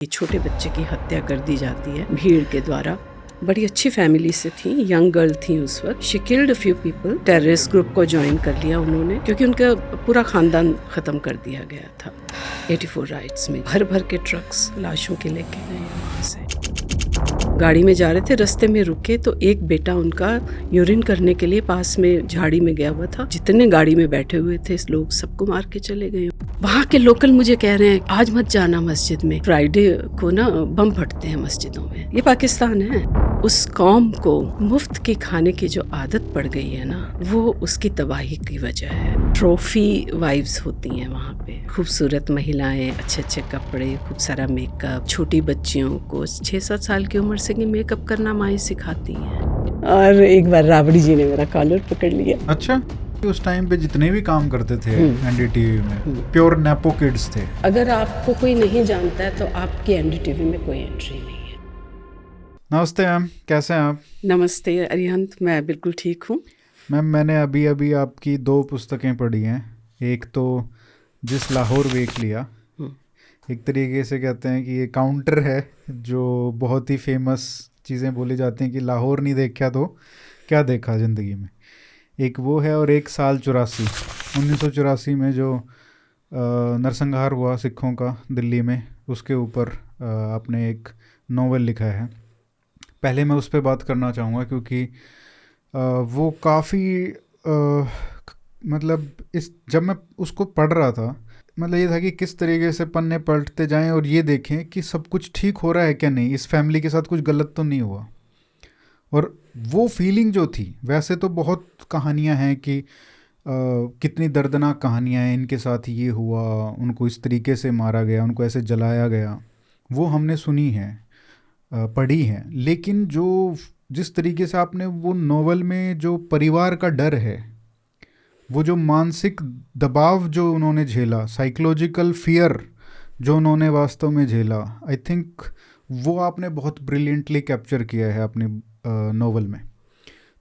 छोटे बच्चे की हत्या कर दी जाती है भीड़ के द्वारा। बड़ी अच्छी फैमिली से थी, यंग गर्ल थी उस वक्त। She killed a few people. Terrorist group को ज्वाइन कर लिया उन्होंने, क्योंकि उनका पूरा खानदान खत्म कर दिया गया था। 84 राइट्स में भर भर के ट्रक्स लाशों के लेके गए वहाँ से। गाड़ी में जा रहे थे, रास्ते में रुके तो एक बेटा उनका यूरिन करने के लिए पास में झाड़ी में गया हुआ था। जितने गाड़ी में बैठे हुए थे लोग सबको मार के चले गए। वहाँ के लोकल मुझे कह रहे हैं आज मत जाना मस्जिद में, फ्राइडे को ना बम फटते हैं मस्जिदों में। ये पाकिस्तान है। उस कौम को मुफ्त के खाने की जो आदत पड़ गई है ना, वो उसकी तबाही की वजह है। ट्रॉफी वाइफ्स होती हैं वहाँ पे, खूबसूरत महिलाएं, अच्छे अच्छे कपड़े, खूब सारा मेकअप। छोटी बच्चियों को 6-7 साल की उम्र से मेकअप करना माएँ सिखाती हैं। और एक बार राबड़ी जी ने मेरा कॉलर पकड़ लिया। अच्छा, उस टाइम पे जितने भी काम करते थे एनडीटीवी में प्योर नेपो किड्स थे। अगर आपको कोई नहीं जानता है तो आपकी एनडीटीवी में कोई एंट्री नहीं है। नमस्ते मैम, कैसे हैं आप? नमस्ते अरिहंत, मैं बिल्कुल ठीक हूँ। मैम, मैंने अभी आपकी 2 पुस्तकें पढ़ी हैं। एक तो जिस लाहौर देख लिया, एक तरीके से कहते हैं कि ये काउंटर है जो बहुत ही फेमस चीज़ें बोली जाती हैं कि लाहौर नहीं देखा तो क्या देखा ज़िंदगी में। एक वो है, और एक साल 1984 में जो नरसंहार हुआ सिखों का दिल्ली में, उसके ऊपर आपने एक नोवेल लिखा है। पहले मैं उस पर बात करना चाहूँगा क्योंकि वो काफ़ी मतलब जब मैं उसको पढ़ रहा था, मतलब ये था कि किस तरीके से पन्ने पलटते जाएं और ये देखें कि सब कुछ ठीक हो रहा है क्या नहीं, इस फैमिली के साथ कुछ गलत तो नहीं हुआ। और वो फीलिंग जो थी, वैसे तो बहुत कहानियां हैं कि कितनी दर्दनाक कहानियां हैं, इनके साथ ये हुआ, उनको इस तरीके से मारा गया, उनको ऐसे जलाया गया, वो हमने सुनी है, पढ़ी है। लेकिन जिस तरीके से आपने वो नोवेल में जो परिवार का डर है, वो जो मानसिक दबाव जो उन्होंने झेला, साइकोलॉजिकल फियर जो उन्होंने वास्तव में झेला, आई थिंक वो आपने बहुत ब्रिलियंटली कैप्चर किया है अपनी नोवेल में।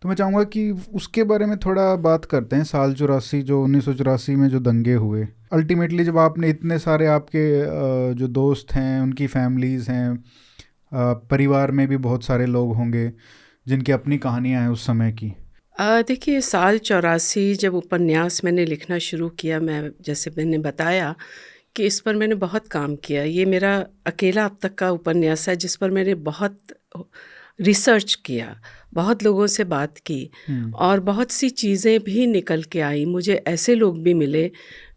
तो मैं चाहूँगा कि उसके बारे में थोड़ा बात करते हैं। साल 84 जो 1984 में जो दंगे हुए, अल्टीमेटली जब आपने इतने सारे आपके जो दोस्त हैं, उनकी फैमिलीज़ हैं, परिवार में भी बहुत सारे लोग होंगे जिनकी अपनी कहानियाँ हैं उस समय की। देखिए, साल 84 जब उपन्यास मैंने लिखना शुरू किया, मैं जैसे मैंने बताया कि इस पर मैंने बहुत काम किया। ये मेरा अकेला अब तक का उपन्यास है जिस पर मैंने बहुत रिसर्च किया, बहुत लोगों से बात की और बहुत सी चीज़ें भी निकल के आई। मुझे ऐसे लोग भी मिले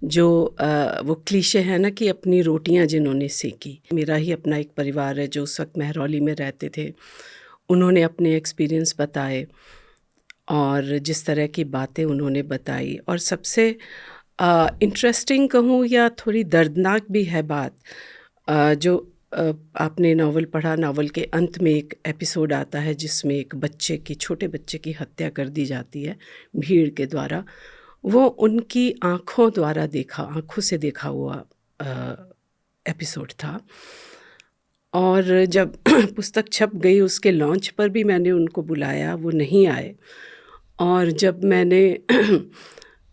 जो वो क्लीशे है ना कि अपनी रोटियां जिन्होंने सेकी। मेरा ही अपना एक परिवार है जो उस वक्त महरौली में रहते थे, उन्होंने अपने एक्सपीरियंस बताए और जिस तरह की बातें उन्होंने बताई। और सबसे इंटरेस्टिंग कहूँ या थोड़ी दर्दनाक भी है बात, जो आपने नावल पढ़ा, नावल के अंत में एक एपिसोड आता है जिसमें एक बच्चे की, छोटे बच्चे की हत्या कर दी जाती है भीड़ के द्वारा। वो उनकी आँखों से देखा हुआ एपिसोड था। और जब पुस्तक छप गई, उसके लॉन्च पर भी मैंने उनको बुलाया, वो नहीं आए। और जब मैंने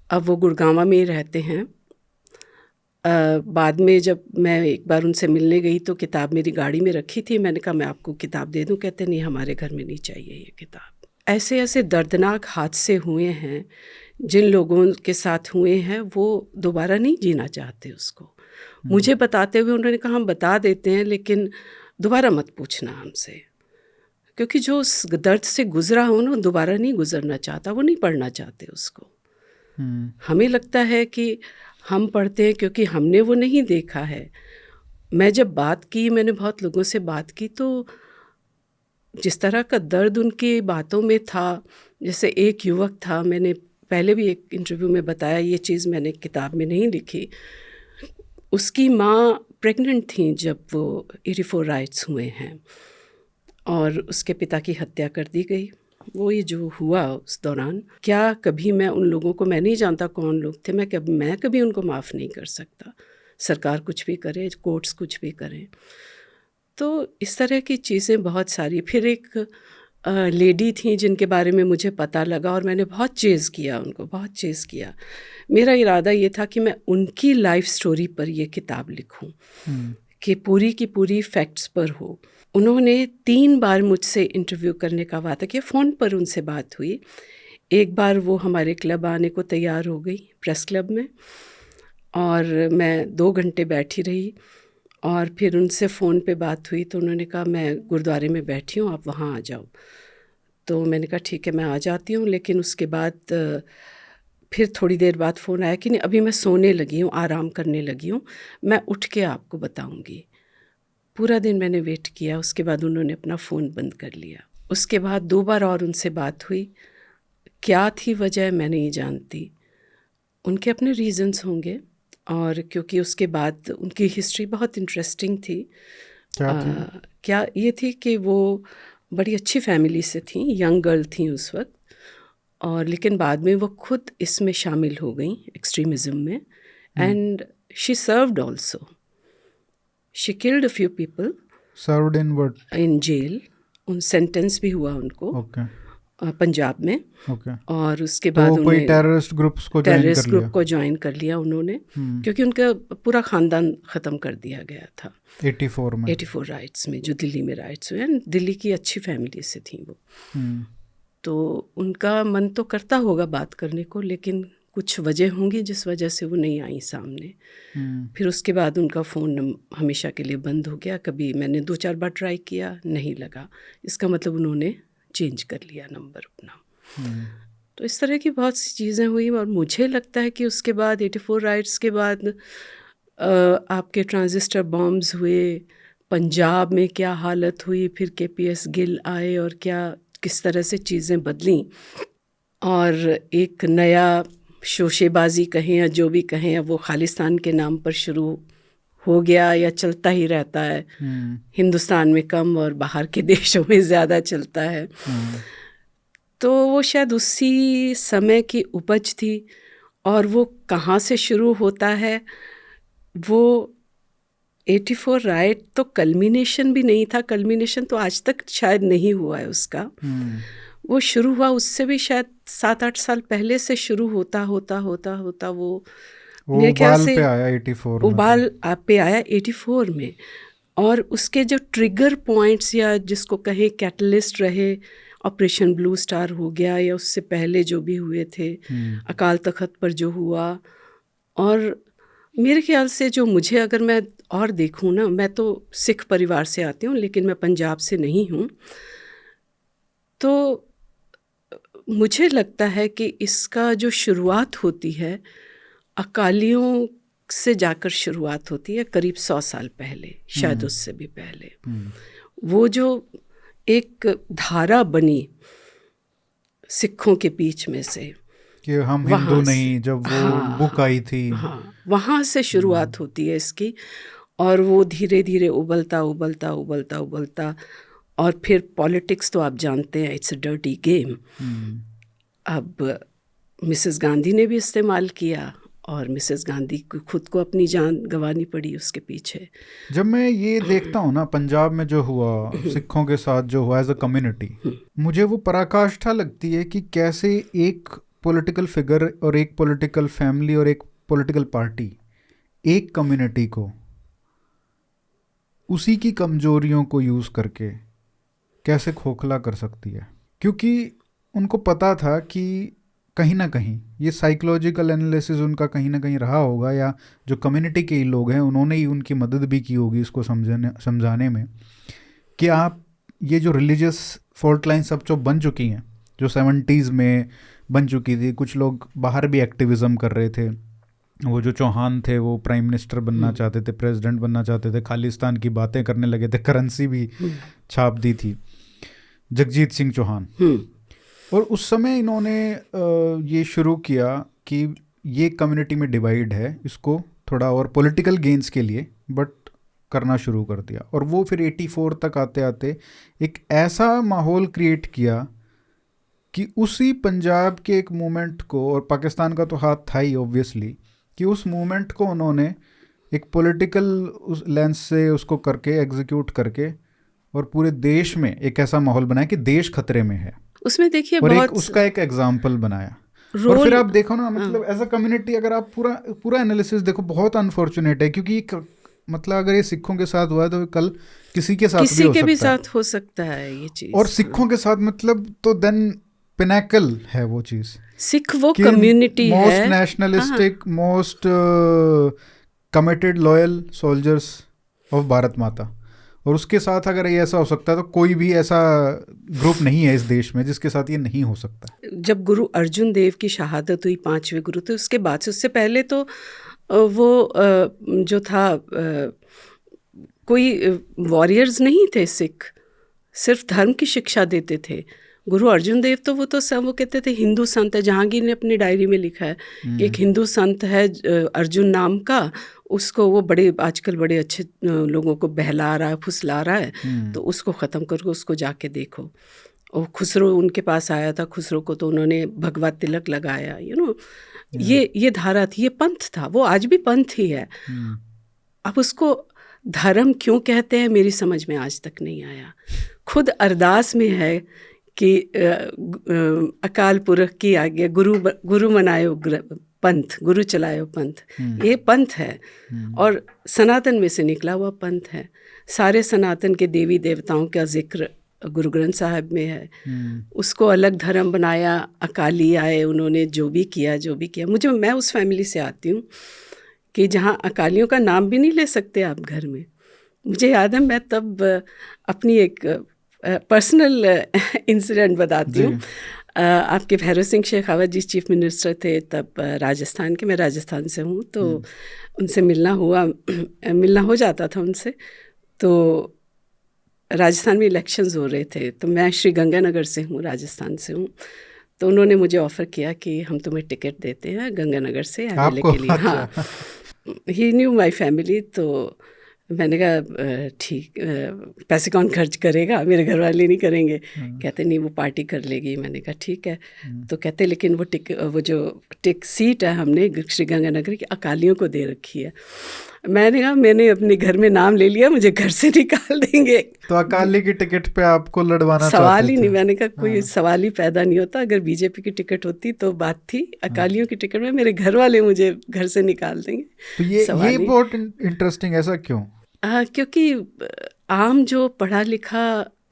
अब वो गुड़गांवा में ही रहते हैं। बाद में जब मैं एक बार उनसे मिलने गई तो किताब मेरी गाड़ी में रखी थी, मैंने कहा मैं आपको किताब दे दूं। कहते नहीं, हमारे घर में नहीं चाहिए ये किताब। ऐसे ऐसे दर्दनाक हादसे हुए हैं, जिन लोगों के साथ हुए हैं वो दोबारा नहीं जीना चाहते उसको। मुझे बताते हुए उन्होंने कहा हम बता देते हैं लेकिन दोबारा मत पूछना हमसे, क्योंकि जो उस दर्द से गुजरा हो ना, दोबारा नहीं गुजरना चाहता, वो नहीं पढ़ना चाहते उसको। हमें लगता है कि हम पढ़ते हैं क्योंकि हमने वो नहीं देखा है। मैं जब बात की, मैंने बहुत लोगों से बात की, तो जिस तरह का दर्द उनकी बातों में था, जैसे एक युवक था, मैंने पहले भी एक इंटरव्यू में बताया, ये चीज़ मैंने किताब में नहीं लिखी। उसकी माँ प्रेग्नेंट थी जब वो 84 राइट्स हुए हैं और उसके पिता की हत्या कर दी गई। वो ये जो हुआ उस दौरान, क्या कभी मैं उन लोगों को, मैं नहीं जानता कौन लोग थे, मैं कभी उनको माफ़ नहीं कर सकता। सरकार कुछ भी करे, कोर्ट्स कुछ भी करें। तो इस तरह की चीज़ें बहुत सारी। फिर एक लेडी थी जिनके बारे में मुझे पता लगा और मैंने बहुत चेज़ किया उनको, बहुत चेज़ किया। मेरा इरादा ये था कि मैं उनकी लाइफ स्टोरी पर ये किताब लिखूं कि पूरी की पूरी फैक्ट्स पर हो। उन्होंने 3 बार मुझसे इंटरव्यू करने का वादा किया, फ़ोन पर उनसे बात हुई। एक बार वो हमारे क्लब आने को तैयार हो गई, प्रेस क्लब में, और मैं 2 घंटे बैठी रही और फिर उनसे फ़ोन पे बात हुई तो उन्होंने कहा मैं गुरुद्वारे में बैठी हूँ, आप वहाँ आ जाओ। तो मैंने कहा ठीक है मैं आ जाती हूँ, लेकिन उसके बाद फिर थोड़ी देर बाद फ़ोन आया कि नहीं अभी मैं सोने लगी हूँ, आराम करने लगी हूँ, मैं उठ के आपको बताऊँगी। पूरा दिन मैंने वेट किया, उसके बाद उन्होंने अपना फ़ोन बंद कर लिया। उसके बाद 2 बार और उनसे बात हुई, क्या थी वजह मैं नहीं जानती, उनके अपने रीज़न्स होंगे। और क्योंकि उसके बाद उनकी हिस्ट्री बहुत इंटरेस्टिंग थी। क्या थी? क्या ये थी कि वो बड़ी अच्छी फैमिली से थी, यंग गर्ल थी उस वक्त, और लेकिन बाद में वो खुद इसमें शामिल हो गई एक्सट्रीमिज़म में, and she served also, she killed a few people, served in what? In jail, उन सेंटेंस भी हुआ उनको ओके पंजाब में। ओके। और उसके तो बाद कोई उन्हें टेररिस्ट ग्रुप्स को ज्वाइन कर टेररिस्ट लिया? ग्रुप को ज्वाइन कर लिया उन्होंने, क्योंकि उनका पूरा ख़ानदान ख़त्म कर दिया गया था 84 में। 84 राइट्स में, जो दिल्ली में राइट्स हुए। दिल्ली की अच्छी फैमिली से थी वो। तो उनका मन तो करता होगा बात करने को, लेकिन कुछ वजह होंगी जिस वजह से वो नहीं आई सामने। फिर उसके बाद उनका फ़ोन हमेशा के लिए बंद हो गया। कभी मैंने 2-4 बार ट्राई किया, नहीं लगा, इसका मतलब उन्होंने चेंज कर लिया नंबर अपना। तो इस तरह की बहुत सी चीज़ें हुई, और मुझे लगता है कि उसके बाद 84 राइट्स के बाद आपके ट्रांजिस्टर बॉम्ब्स हुए, पंजाब में क्या हालत हुई, फिर KPS गिल आए और क्या किस तरह से चीज़ें बदलीं, और एक नया शोशेबाजी कहें या जो भी कहें, वो खालिस्तान के नाम पर शुरू हो गया या चलता ही रहता है। हिंदुस्तान में कम और बाहर के देशों में ज़्यादा चलता है। तो वो शायद उसी समय की उपज थी, और वो कहाँ से शुरू होता है, वो 84 राइट तो कल्मिनेशन भी नहीं था, कल्मिनेशन तो आज तक शायद नहीं हुआ है उसका। वो शुरू हुआ उससे भी शायद 7-8 साल पहले से शुरू होता वो मेरे ख्याल उबाल से पे आया 84 में। उबाल पे आया 84 में। और उसके जो ट्रिगर पॉइंट्स या जिसको कहें कैटलिस्ट रहे, ऑपरेशन ब्लू स्टार हो गया, या उससे पहले जो भी हुए थे, अकाल तख्त पर जो हुआ, और मेरे ख्याल से जो मुझे, अगर मैं और देखूँ ना, मैं तो सिख परिवार से आती हूँ लेकिन मैं पंजाब से नहीं हूँ, तो मुझे लगता है कि इसका जो शुरुआत होती है अकालियों से जाकर शुरुआत होती है, करीब 100 साल पहले, शायद उससे भी पहले। वो जो एक धारा बनी सिखों के बीच में से कि हम हिंदू नहीं, जब वो बुक आई थी, हाँ, वहाँ से शुरुआत होती है इसकी, और वो धीरे धीरे उबलता, और फिर पॉलिटिक्स तो आप जानते हैं, इट्स अ डर्टी गेम। अब मिसेस गांधी ने भी इस्तेमाल किया, और मिसेस गांधी को खुद को अपनी जान गंवानी पड़ी उसके पीछे। जब मैं ये देखता हूँ ना पंजाब में जो हुआ सिखों के साथ जो हुआ एज अ कम्युनिटी, मुझे वो पराकाष्ठा लगती है कि कैसे एक पॉलिटिकल फिगर और एक पॉलिटिकल फैमिली और एक पॉलिटिकल पार्टी एक कम्युनिटी को उसी की कमजोरियों को यूज़ करके कैसे खोखला कर सकती है। क्योंकि उनको पता था कि कहीं ना कहीं ये साइकोलॉजिकल एनालिसिस उनका कहीं ना कहीं रहा होगा, या जो कम्युनिटी के लोग हैं उन्होंने ही उनकी मदद भी की होगी इसको समझाने में कि आप ये जो रिलीजियस फॉल्ट लाइन सब जो बन चुकी हैं, जो 70s में बन चुकी थी, कुछ लोग बाहर भी एक्टिविज़म कर रहे थे, वो जो चौहान थे वो प्राइम मिनिस्टर बनना चाहते थे, प्रेसिडेंट बनना चाहते थे, खालिस्तान की बातें करने लगे थे, करेंसी भी छाप दी थी, जगजीत सिंह चौहान। और उस समय इन्होंने ये शुरू किया कि ये कम्युनिटी में डिवाइड है, इसको थोड़ा और पॉलिटिकल गेन्स के लिए बट करना शुरू कर दिया। और वो फिर 84 तक आते आते एक ऐसा माहौल क्रिएट किया कि उसी पंजाब के एक मूवमेंट को, और पाकिस्तान का तो हाथ था ही ऑब्वियसली, कि उस मूवमेंट को उन्होंने एक पॉलिटिकल लेंस से उसको करके एग्जीक्यूट करके और पूरे देश में एक ऐसा माहौल बनाया कि देश खतरे में है। उसमें देखिए और बहुत उसका एक एग्जाम्पल बनाया। और फिर आप देखो ना, मतलब एज अ कम्युनिटी अगर आप पूरा एनालिसिस देखो, बहुत अनफॉर्चुनेट है क्योंकि मतलब अगर ये सिखों के साथ हुआ है तो कल किसी के साथ भी किसी हो के भी सकता है। साथ हो सकता है ये चीज। और सिखों के साथ मतलब तो देन पिनैकल है वो चीज़ सिख वो कि कम्युनिटी मोस्ट है। Nationalistic, most committed loyal soldiers of Bharat माता, और उसके साथ अगर ये ऐसा हो सकता है तो कोई भी ऐसा ग्रुप नहीं है इस देश में जिसके साथ ये नहीं हो सकता। जब गुरु अर्जुन देव की शहादत हुई 5वें गुरु, तो उसके बाद से, उससे पहले तो वो जो था कोई वॉरियर्स नहीं थे सिख, सिर्फ धर्म की शिक्षा देते थे। गुरु अर्जुन देव तो वो सब वो कहते थे हिंदू संत है। जहांगीर ने अपनी डायरी में लिखा है कि एक हिंदू संत है अर्जुन नाम का, उसको वो बड़े आजकल बड़े अच्छे लोगों को बहला रहा है, फुसला रहा है, तो उसको ख़त्म करके उसको जाके देखो। और खुसरो उनके पास आया था, खुसरो को तो उन्होंने भगवा तिलक लगाया, ये धारा थी, ये पंथ था, वो आज भी पंथ ही है। अब उसको धर्म क्यों कहते हैं मेरी समझ में आज तक नहीं आया। खुद अरदास में है कि अकाल पुरख की आज्ञा, गुरु मनायो पंथ, गुरु चलायो पंथ, ये पंथ है और सनातन में से निकला हुआ पंथ है। सारे सनातन के देवी देवताओं का जिक्र गुरु ग्रंथ साहब में है। उसको अलग धर्म बनाया, अकाली आए, उन्होंने जो भी किया। मैं उस फैमिली से आती हूँ कि जहाँ अकालियों का नाम भी नहीं ले सकते आप घर में। मुझे याद है, मैं तब अपनी एक पर्सनल इंसिडेंट बताती हूँ। आपके भैरव सिंह शेखावत जी चीफ मिनिस्टर थे तब राजस्थान के, मैं राजस्थान से हूँ, तो उनसे मिलना हो जाता था उनसे। तो राजस्थान में इलेक्शंस हो रहे थे, तो मैं श्री गंगानगर से हूँ, राजस्थान से हूँ। तो उन्होंने मुझे ऑफ़र किया कि हम तुम्हें टिकट देते हैं गंगानगर से एमएलए के लिए। अच्छा। हाँ, ही न्यू माई फैमिली। तो मैंने कहा ठीक, पैसे कौन खर्च करेगा, मेरे घर वाले नहीं करेंगे। कहते नहीं, वो पार्टी कर लेगी। मैंने कहा ठीक है। तो कहते लेकिन वो जो सीट है हमने श्री गंगानगर की अकालियों को दे रखी है। मैंने कहा मैंने अपने घर में नाम ले लिया, मुझे घर से निकाल देंगे। तो अकाली की टिकट पे आपको लड़वाना सवाल चाहते ही थे? नहीं। मैंने कहा कोई सवाल ही पैदा नहीं होता। अगर बीजेपी की टिकट होती तो बात थी, अकालियों की टिकट में मेरे घर वाले मुझे घर से निकाल देंगे। तो ये बहुत इंटरेस्टिंग, ऐसा क्यों? क्योंकि आम जो पढ़ा लिखा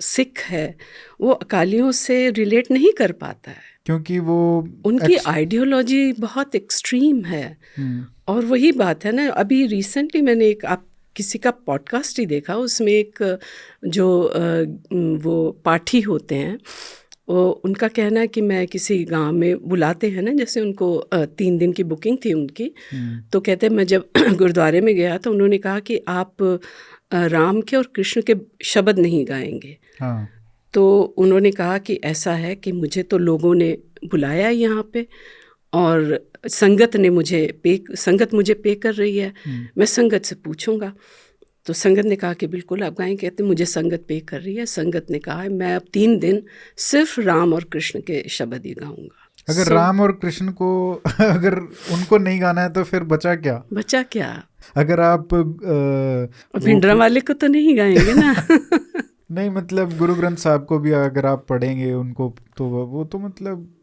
सिख है वो अकालियों से रिलेट नहीं कर पाता है, क्योंकि वो उनकी आइडियोलॉजी बहुत एक्सट्रीम है। और वही बात है ना, अभी रिसेंटली मैंने किसी का पॉडकास्ट ही देखा, उसमें एक जो वो पाठी होते हैं, उनका कहना है कि मैं किसी गांव में बुलाते हैं ना, जैसे उनको 3 दिन की बुकिंग थी उनकी। तो कहते हैं मैं जब गुरुद्वारे में गया तो उन्होंने कहा कि आप राम के और कृष्ण के शब्द नहीं गाएंगे। हाँ। तो उन्होंने कहा कि ऐसा है कि मुझे तो लोगों ने बुलाया यहाँ पे और संगत मुझे पे कर रही है, मैं संगत से पूछूंगा। तो संगत ने कहा कि बिल्कुल आप गाएं। कहते मुझे संगत पे कर रही है। संगत ने कहा है मैं अब 3 दिन सिर्फ राम और कृष्ण के शब्द ही गाऊंगा। अगर राम और कृष्ण को अगर उनको नहीं गाना है तो फिर बचा क्या? अगर आप भिंडरा वाले को तो नहीं गाएंगे ना। नहीं, मतलब गुरु ग्रंथ साहब को भी अगर आप पढ़ेंगे उनको, तो वो तो मतलब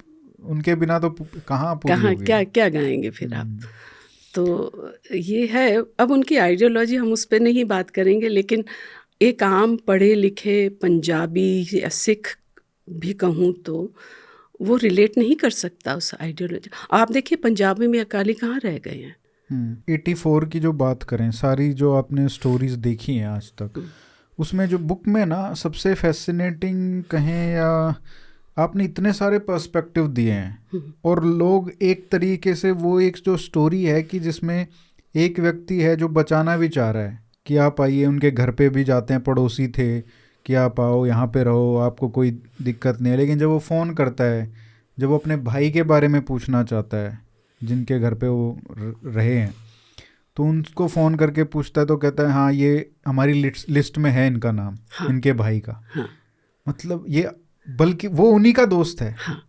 उनके बिना तो कहाँ क्या गाएंगे फिर आप। तो ये है, अब उनकी आइडियोलॉजी हम उस पर नहीं बात करेंगे, लेकिन एक आम पढ़े लिखे पंजाबी या सिख भी कहूँ तो वो रिलेट नहीं कर सकता उस आइडियोलॉजी। आप देखिए पंजाबी में अकाली कहाँ रह गए हैं। 84 की जो बात करें, सारी जो आपने स्टोरीज देखी हैं आज तक, उसमें जो बुक में ना सबसे फैसिनेटिंग कहें या आपने इतने सारे पर्सपेक्टिव दिए हैं, और लोग एक तरीके से वो एक जो स्टोरी है कि जिसमें एक व्यक्ति है जो बचाना भी चाह रहा है कि आप आइए, उनके घर पे भी जाते हैं, पड़ोसी थे कि आप आओ यहाँ पे रहो, आपको कोई दिक्कत नहीं है। लेकिन जब वो फ़ोन करता है, जब वो अपने भाई के बारे में पूछना चाहता है जिनके घर पे वो रहे हैं, तो उनको फ़ोन करके पूछता है तो कहता है हाँ ये हमारी लिस्ट में है इनका नाम, हाँ, इनके भाई का। हाँ, मतलब ये बल्कि वो उन्हीं का दोस्त है, हाँ,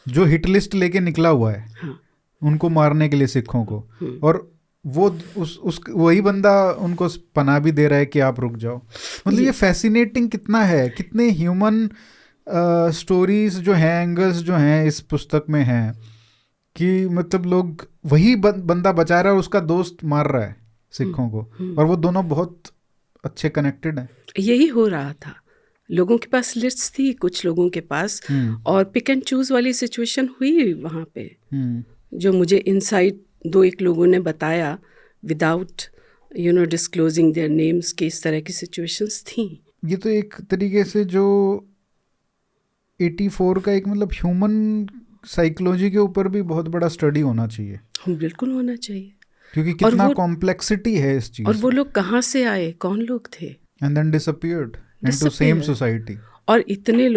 जो हिट लिस्ट लेके निकला हुआ है, हाँ, उनको मारने के लिए सिखों को, और वो वही बंदा उनको पनाह भी दे रहा है कि आप रुक जाओ। मतलब ये फैसिनेटिंग कितना है, कितने ह्यूमन स्टोरीज जो हैं, एंगल्स जो हैं इस पुस्तक में हैं, कि मतलब लोग वही बंदा बचा रहा है, उसका दोस्त मार रहा है सिखों को, और वो दोनों बहुत अच्छे कनेक्टेड हैं। यही हो रहा था, लोगों के पास लिस्ट थी, कुछ लोगों के पास, और पिक एंड चूज वाली सिचुएशन हुई वहाँ पे, जो मुझे इनसाइड 2-1 लोगों ने बताया विदाउट डिस्क्लोजिंग देयर नेम्स कि इस तरह की सिचुएशंस थी। ये तो एक तरीके से जो 84 का एक मतलब ह्यूमन साइकोलॉजी के ऊपर भी बहुत बड़ा स्टडी होना चाहिए। बिल्कुल होना चाहिए, क्योंकि कितना कॉम्प्लेक्सिटी है इस चीज। और वो लोग कहाँ से आए, कौन लोग थे, and then disappeared into same society. और इतने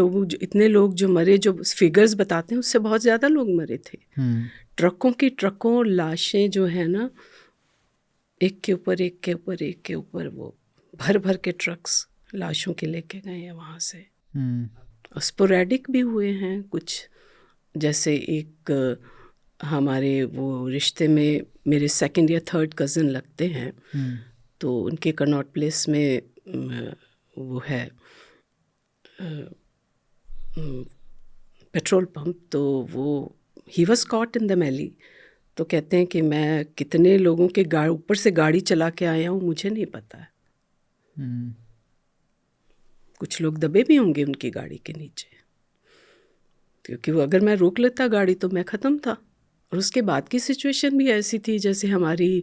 लोग जो मरे, जो फिगर्स बताते हैं उससे बहुत ज़्यादा लोग मरे थे। ट्रकों की ट्रकों लाशें जो है ना, एक के ऊपर एक के ऊपर एक के ऊपर, वो भर भर के ट्रक्स लाशों के लेके गए हैं वहाँ से। स्पोरेडिक भी हुए हैं कुछ, जैसे एक हमारे वो रिश्ते में मेरे 2nd या 3rd कज़न लगते हैं, तो उनके कनॉट प्लेस में वो है पेट्रोल पंप, तो वो he was caught in the मैली। तो कहते हैं कि मैं कितने लोगों के ऊपर से गाड़ी चला के आया हूँ मुझे नहीं पता है। कुछ लोग दबे भी होंगे उनकी गाड़ी के नीचे, क्योंकि वो अगर मैं रोक लेता गाड़ी तो मैं ख़त्म था। और उसके बाद की सिचुएशन भी ऐसी थी, जैसे हमारी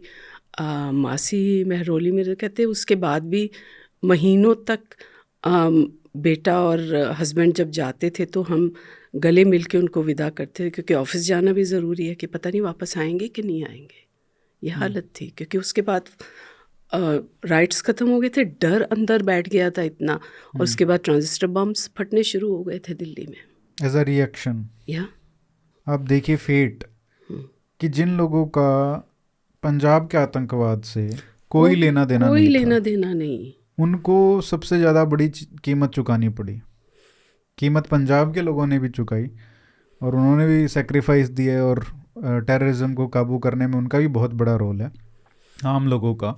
मासी महरौली में कहते, उसके बाद भी महीनों तक बेटा और हस्बैंड जब जाते थे तो हम गले मिल के उनको विदा करते थे, क्योंकि ऑफिस जाना भी ज़रूरी है कि पता नहीं वापस आएंगे कि नहीं आएंगे। ये हालत थी, क्योंकि उसके बाद राइट्स ख़त्म हो गए थे, डर अंदर बैठ गया था इतना, और उसके बाद ट्रांजिस्टर बम्स फटने शुरू हो गए थे दिल्ली में एज अ रिएक्शन। या आप देखिए फेट कि जिन लोगों का पंजाब के आतंकवाद से कोई लेना देना नहीं, उनको सबसे ज़्यादा बड़ी कीमत चुकानी पड़ी। कीमत पंजाब के लोगों ने भी चुकाई, और उन्होंने भी सेक्रीफाइस दिए, और टेररिज्म को काबू करने में उनका भी बहुत बड़ा रोल है, आम लोगों का।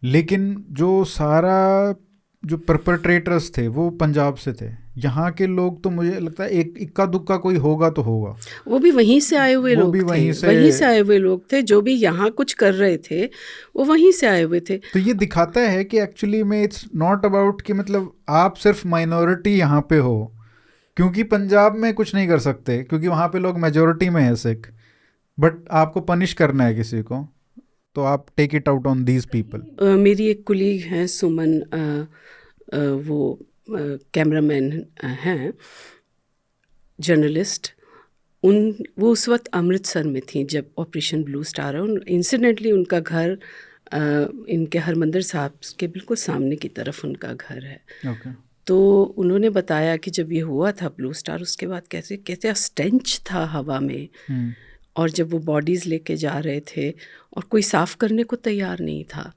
लेकिन जो परपेट्रेटर्स थे वो पंजाब से थे। यहाँ के लोग तो मुझे लगता है एक इक्का दुक्का कोई होगा तो होगा, वो भी वहीं से आए हुए लोग थे, वहीं से आए हुए लोग थे, जो भी यहाँ कुछ कर रहे थे वो वहीं से आए हुए थे। तो ये दिखाता है कि एक्चुअली में इट्स नॉट अबाउट कि मतलब आप सिर्फ माइनॉरिटी यहाँ पे हो, क्योंकि पंजाब में कुछ नहीं कर सकते क्योंकि वहाँ पे लोग मेजोरिटी में है सिख, बट आपको पनिश करना है किसी को, तो आप take it out on these people. मेरी एक कुलीग हैं सुमन, वो कैमरामैन हैं, जर्नलिस्ट, वो उस वक्त अमृतसर में थी जब ऑपरेशन ब्लू स्टार है। इंसिडेंटली उनका घर इनके हरमंदिर साहब के बिल्कुल सामने की तरफ उनका घर है। तो उन्होंने बताया कि जब ये हुआ था ब्लू स्टार, उसके बाद कैसे कैसे स्टेंच था हवा में, और जब वो बॉडीज़ लेके जा रहे थे और कोई साफ़ करने को तैयार नहीं था।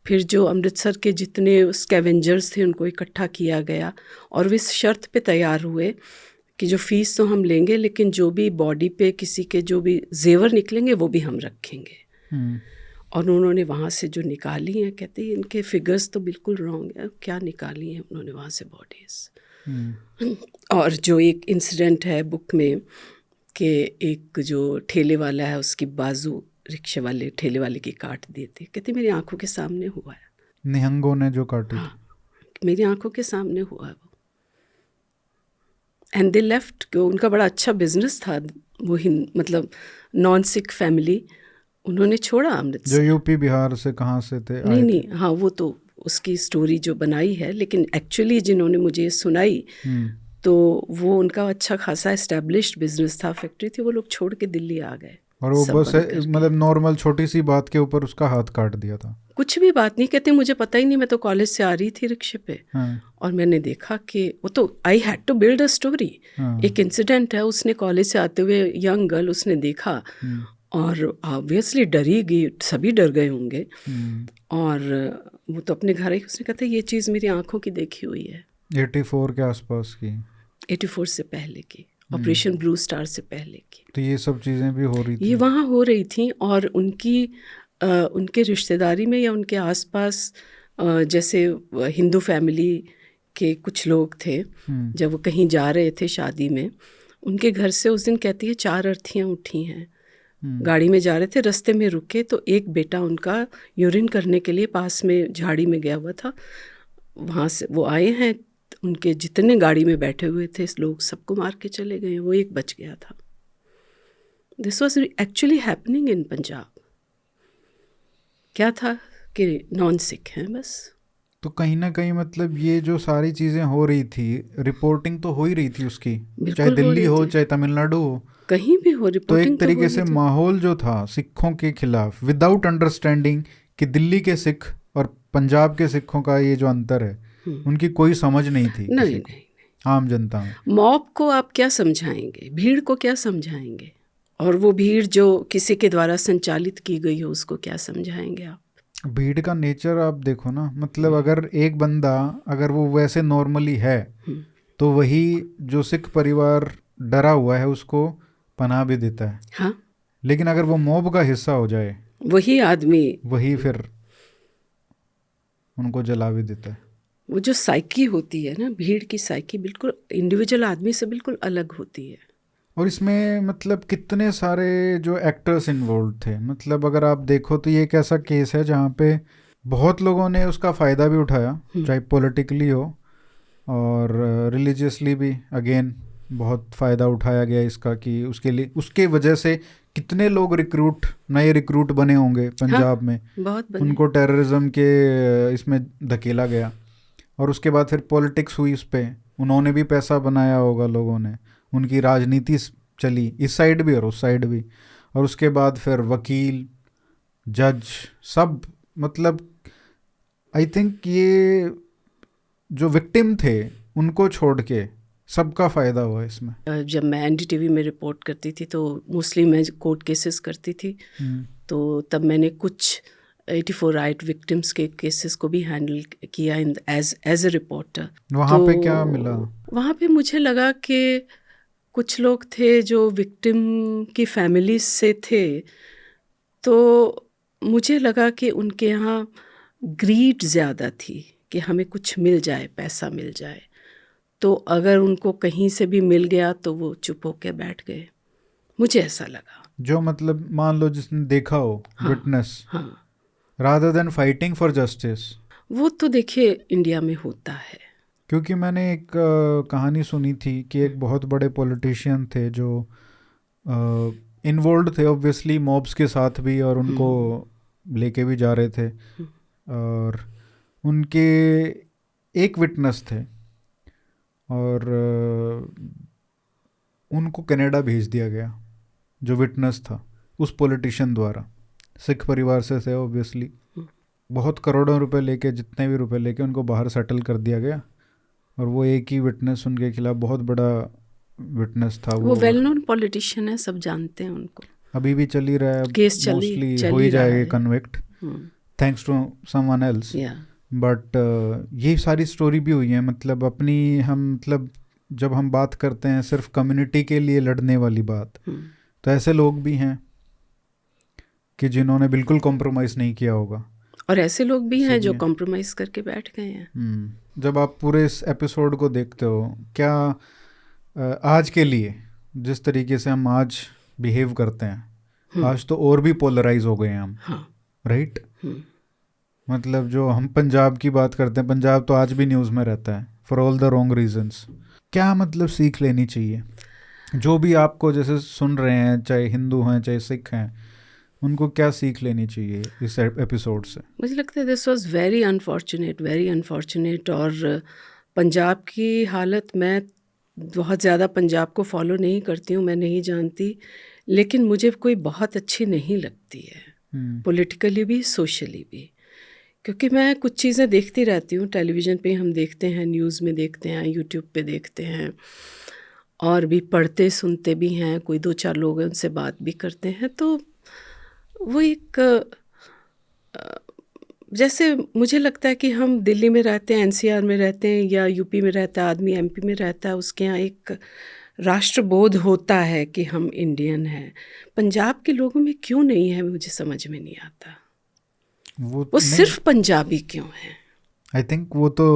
फिर जो अमृतसर के जितने स्कैवेंजर्स थे उनको इकट्ठा किया गया, और वे इस शर्त पे तैयार हुए कि जो फ़ीस तो हम लेंगे, लेकिन जो भी बॉडी पे किसी के जो भी जेवर निकलेंगे वो भी हम रखेंगे। और उन्होंने वहाँ से जो निकाली हैं, कहते हैं इनके फिगर्स तो बिल्कुल रॉन्ग है, क्या निकाली हैं उन्होंने वहाँ से बॉडीज़। और जो एक इंसिडेंट है बुक में कि एक जो ठेले वाला है उसकी बाजू रिक्शे वाले ठेले वाले की काट दिए थे, कहते मेरी आंखों के सामने हुआ है, निहंगों ने जो काटी। हाँ, मेरी आंखों के सामने हुआ है वो। एंड दे लेफ्ट, क्यों उनका बड़ा अच्छा बिजनेस था वो, मतलब नॉन सिख फैमिली, उन्होंने छोड़ा अमृतसर। जो यूपी बिहार से कहाँ से थे? नहीं, हाँ, वो तो उसकी स्टोरी जो बनाई है, लेकिन एक्चुअली जिन्होंने मुझे सुनाई तो वो उनका अच्छा खासा एस्टेब्लिश्ड बिजनेस था, फैक्ट्री थी, वो लोग छोड़ के दिल्ली आ गए। और वो बस मतलब नॉर्मल छोटी सी बात के ऊपर उसका हाथ काट दिया था। कुछ भी बात नहीं, कहते मुझे पता ही नहीं, मैं तो कॉलेज से आ रही थी रिक्शे पे, और मैंने देखा कि वो तो I had to build a story. एक इंसिडेंट है, उसने कॉलेज से आते हुए यंग गर्ल उसने देखा, और ऑब्वियसली डरी गई, सभी डर गए होंगे, और वो तो अपने घर आई, उसने कहा था ये चीज़ मेरी आंखों की देखी हुई है। 84 के आसपास की, 84 से पहले की, ऑपरेशन ब्लू स्टार से पहले की। तो ये सब चीज़ें भी हो रही थी, ये वहाँ हो रही थी। और उनके रिश्तेदारी में या उनके आसपास जैसे हिंदू फैमिली के कुछ लोग थे, जब वो कहीं जा रहे थे शादी में, उनके घर से उस दिन कहती है 4 अर्थियाँ उठी हैं, गाड़ी में जा रहे थे, रास्ते में रुके तो एक बेटा उनका यूरिन करने के लिए पास में झाड़ी में गया हुआ था, वहाँ से वो आए हैं, उनके जितने गाड़ी में बैठे हुए थे लोग सबको मार के चले गए, वो एक बच गया था। This was actually happening in Punjab. क्या था कि नॉन सिख हैं बस। तो कहीं ना कहीं मतलब ये जो सारी चीज़ें हो रही थी, रिपोर्टिंग तो हो ही रही थी उसकी, चाहे दिल्ली हो चाहे तमिलनाडु हो, कहीं भी हो, तो रिपोर्टिंग एक तरीके से माहौल जो था सिखों के खिलाफ, विदाउट अंडरस्टैंडिंग कि दिल्ली के सिख और पंजाब के सिखों का ये जो अंतर है, उनकी कोई समझ नहीं थी। नहीं, आम जनता में मॉब को आप क्या समझाएंगे, भीड़ को क्या समझाएंगे, और वो भीड़ जो किसी के द्वारा संचालित की गई हो उसको क्या समझाएंगे आप। भीड़ का नेचर आप देखो ना, मतलब अगर एक बंदा अगर वो वैसे नॉर्मली है तो वही जो सिख परिवार डरा हुआ है उसको पनाह भी देता है। हाँ, लेकिन अगर वो मॉब का हिस्सा हो जाए वही आदमी, वही फिर उनको जला भी देता है। वो जो साइकी होती है ना, भीड़ की साइकी बिल्कुल इंडिविजुअल आदमी से बिल्कुल अलग होती है। और इसमें मतलब कितने सारे जो एक्टर्स इन्वॉल्व थे, मतलब अगर आप देखो तो ये एक ऐसा केस है जहाँ पे बहुत लोगों ने उसका फ़ायदा भी उठाया, चाहे पॉलिटिकली हो और रिलीजियसली भी। अगेन बहुत फ़ायदा उठाया गया इसका कि उसके लिए, उसके वजह से कितने लोग नए रिक्रूट बने होंगे पंजाब में, बहुत बने। उनको टेररिज्म के इसमें धकेला गया। और उसके बाद फिर पॉलिटिक्स हुई, उस पर उन्होंने भी पैसा बनाया होगा लोगों ने, उनकी राजनीति चली इस साइड भी और उस साइड भी। और उसके बाद फिर वकील, जज, सब, मतलब आई थिंक ये जो विक्टिम थे उनको छोड़ के सबका फ़ायदा हुआ इसमें। जब मैं एनडीटीवी में रिपोर्ट करती थी तो मोस्टली मैं कोर्ट केसेस करती थी, तो तब मैंने कुछ 84 राइट विक्टिम्स के केसेस को भी हैंडल किया एज ए रिपोर्टर। वहाँ पे क्या मिला? वहाँ पे मुझे लगा कि कुछ लोग थे जो विक्टिम की फैमिली से थे, तो मुझे लगा कि उनके यहाँ ग्रीड ज़्यादा थी कि हमें कुछ मिल जाए, पैसा मिल जाए। तो अगर उनको कहीं से भी मिल गया तो वो चुप होकर बैठ गए, मुझे ऐसा लगा। जो मतलब मान लो जिसने देखा हो, विटनेस, हाँ, rather than fighting for justice. वो तो देखिए इंडिया में होता है। क्योंकि मैंने एक कहानी सुनी थी कि एक बहुत बड़े पॉलिटिशियन थे जो इन्वॉल्व थे ऑब्वियसली मॉब्स के साथ भी, और उनको लेके भी जा रहे थे, और उनके एक विटनेस थे और उनको कनाडा भेज दिया गया जो विटनेस था उस पॉलिटिशियन द्वारा। सिख परिवार से थे ऑब्वियसली, बहुत करोड़ों रुपए लेके, जितने भी रुपए लेके उनको बाहर सेटल कर दिया गया। और वो एक ही विटनेस उनके खिलाफ, बहुत बड़ा विटनेस था वो वेल नोन पॉलिटिशियन है, सब जानते हैं उनको, अभी भी चल ही रहा है, केस मोस्टली हो ही जाएगा convict thanks to someone else. But ये सारी स्टोरी भी हुई है, मतलब अपनी हम, मतलब जब हम बात करते हैं सिर्फ कम्युनिटी के लिए लड़ने वाली बात, तो ऐसे लोग भी हैं कि जिन्होंने बिल्कुल कॉम्प्रोमाइज़ नहीं किया होगा, और ऐसे लोग भी हैं जो कॉम्प्रोमाइज़ करके बैठ गए हैं। जब आप पूरे इस एपिसोड को देखते हो, क्या आज के लिए जिस तरीके से हम आज बिहेव करते हैं, आज तो और भी पोलराइज हो गए हैं हम, राइट? मतलब जो हम पंजाब की बात करते हैं, पंजाब तो आज भी न्यूज़ में रहता है for all the wrong reasons. क्या मतलब सीख लेनी चाहिए जो भी आपको जैसे सुन रहे हैं, चाहे हिंदू हैं चाहे सिख हैं, उनको क्या सीख लेनी चाहिए इस एपिसोड से? मुझे लगता है दिस वाज वेरी अनफॉर्चुनेट। और पंजाब की हालत, मैं बहुत ज़्यादा पंजाब को फॉलो नहीं करती हूँ, मैं नहीं जानती, लेकिन मुझे कोई बहुत अच्छी नहीं लगती है, पॉलिटिकली भी सोशली भी, क्योंकि मैं कुछ चीज़ें देखती रहती हूँ, टेलीविज़न पे हम देखते हैं, न्यूज़ में देखते हैं, यूट्यूब पे देखते हैं, और भी पढ़ते सुनते भी हैं, कोई 2-4 लोग हैं उनसे बात भी करते हैं। तो वो एक जैसे मुझे लगता है कि हम दिल्ली में रहते हैं, एनसीआर में रहते हैं, या यूपी में रहता है आदमी, एमपी में रहता है, उसके यहाँ एक राष्ट्रबोध होता है कि हम इंडियन हैं। पंजाब के लोगों में क्यों नहीं है, मुझे समझ में नहीं आता। वो सिर्फ पंजाबी क्यों हैं? आई थिंक वो तो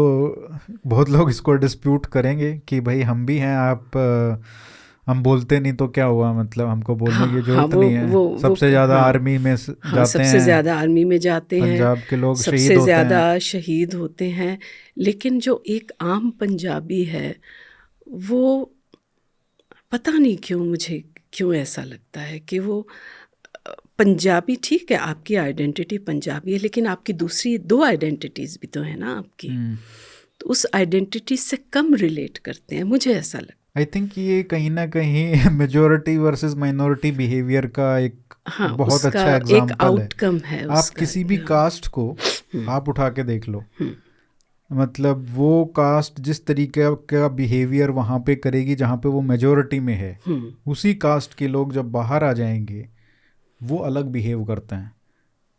बहुत लोग इसको डिस्प्यूट करेंगे कि भाई हम भी हैं, हम बोलते नहीं तो क्या हुआ, मतलब हमको बोलने की हाँ जरूरत नहीं है। वो सबसे ज़्यादा हाँ आर्मी में हाँ जाते सबसे हैं, ज़्यादा आर्मी में जाते हैं, पंजाब के लोग शहीद सबसे होते ज़्यादा हैं। शहीद होते हैं। लेकिन जो एक आम पंजाबी है वो, पता नहीं क्यों, मुझे क्यों ऐसा लगता है कि वो पंजाबी, ठीक है आपकी आइडेंटिटी पंजाबी है, लेकिन आपकी दूसरी 2 आइडेंटिटीज़ भी तो है ना आपकी, तो उस आइडेंटिटी से कम रिलेट करते हैं, मुझे ऐसा लगता आई थिंक ये कहीं ना कहीं मेजोरिटी वर्सेस माइनॉरिटी बिहेवियर का एक है। हाँ बहुत उसका अच्छा एक एग्जाम्पल है। आउटकम है आप उसका। किसी भी कास्ट को आप उठा के देख लो, मतलब वो कास्ट जिस तरीके का बिहेवियर वहाँ पे करेगी जहाँ पे वो मेजोरिटी में है, उसी कास्ट के लोग जब बाहर आ जाएंगे वो अलग बिहेव करते हैं।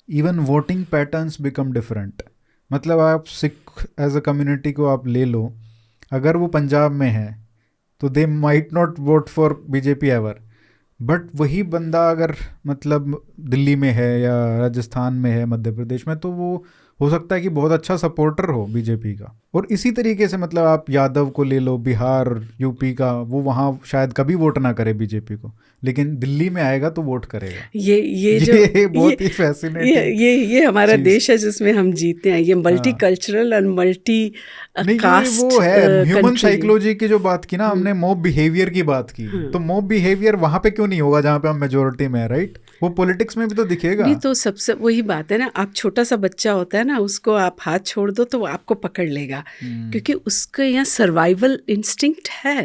Even voting patterns become different. मतलब आप सिख एज अ कम्युनिटी को आप ले लो, अगर वो पंजाब में है तो they might not vote for BJP ever, but वही बंदा अगर मतलब दिल्ली में है या राजस्थान में है, मध्य प्रदेश में, तो वो हो सकता है कि बहुत अच्छा सपोर्टर हो बीजेपी का। और इसी तरीके से मतलब आप यादव को ले लो, बिहार यूपी का, वो वहाँ शायद कभी वोट ना करे बीजेपी को, लेकिन दिल्ली में आएगा तो वोट करेगा। ये जो ये बहुत ही ये फैसिनेटिंग ये हमारा चीज। देश है जिसमें हम जीते हैं, ये मल्टी हाँ कल्चरल और मल्टी नहीं, ये वो कास्ट है ह्यूमन कंट्री है। साइकोलॉजी की जो बात की ना हमने, मॉब बिहेवियर की बात की, तो मॉब बिहेवियर वहां पे क्यों नहीं होगा जहाँ पे हम मेजोरिटी में है, राइट? वो पॉलिटिक्स में भी तो दिखेगा। नहीं तो सबसे वही बात है ना, आप छोटा सा बच्चा होता है ना, उसको आप हाथ छोड़ दो तो वो आपको पकड़ लेगा, क्योंकि उसके यहाँ सर्वाइवल इंस्टिंक्ट है।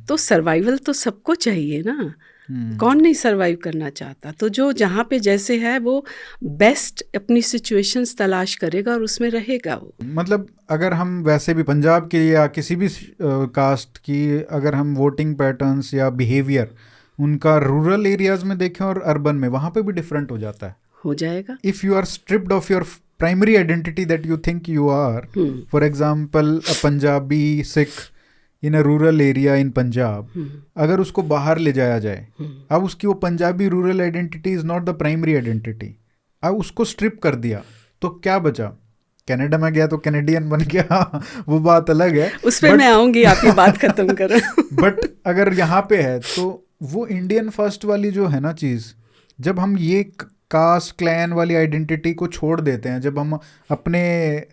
तो सर्वाइवल तो सबको चाहिए ना, कौन नहीं सर्वाइव करना चाहता। तो जो जहाँ पे जैसे है वो बेस्ट अपनी सिचुएशंस तलाश करेगा और उसमें रहेगा वो। मतलब अगर हम वैसे भी पंजाब की या किसी भी कास्ट की अगर हम वोटिंग पैटर्न्स या बिहेवियर उनका रूरल एरियाज में देखें और अर्बन में, वहाँ पे भी डिफरेंट हो जाता है। हो जाएगा। If you are stripped of your primary identity that you think you are, for example a Punjabi Sikh in a rural area in Punjab, अगर उसको बाहर ले जाया जाए, अब उसकी वो Punjabi rural identity is not the primary identity, अब उसको स्ट्रिप कर दिया तो क्या बचा? कनाडा में गया तो कैनेडियन बन गया वो बात अलग है, उस पर मैं आऊँगी, आप ये बात ख़त्म करो। बट अगर यहाँ पे है तो वो इंडियन फर्स्ट वाली जो है ना चीज़, जब हम ये कास्ट क्लैन वाली आइडेंटिटी को छोड़ देते हैं, जब हम अपने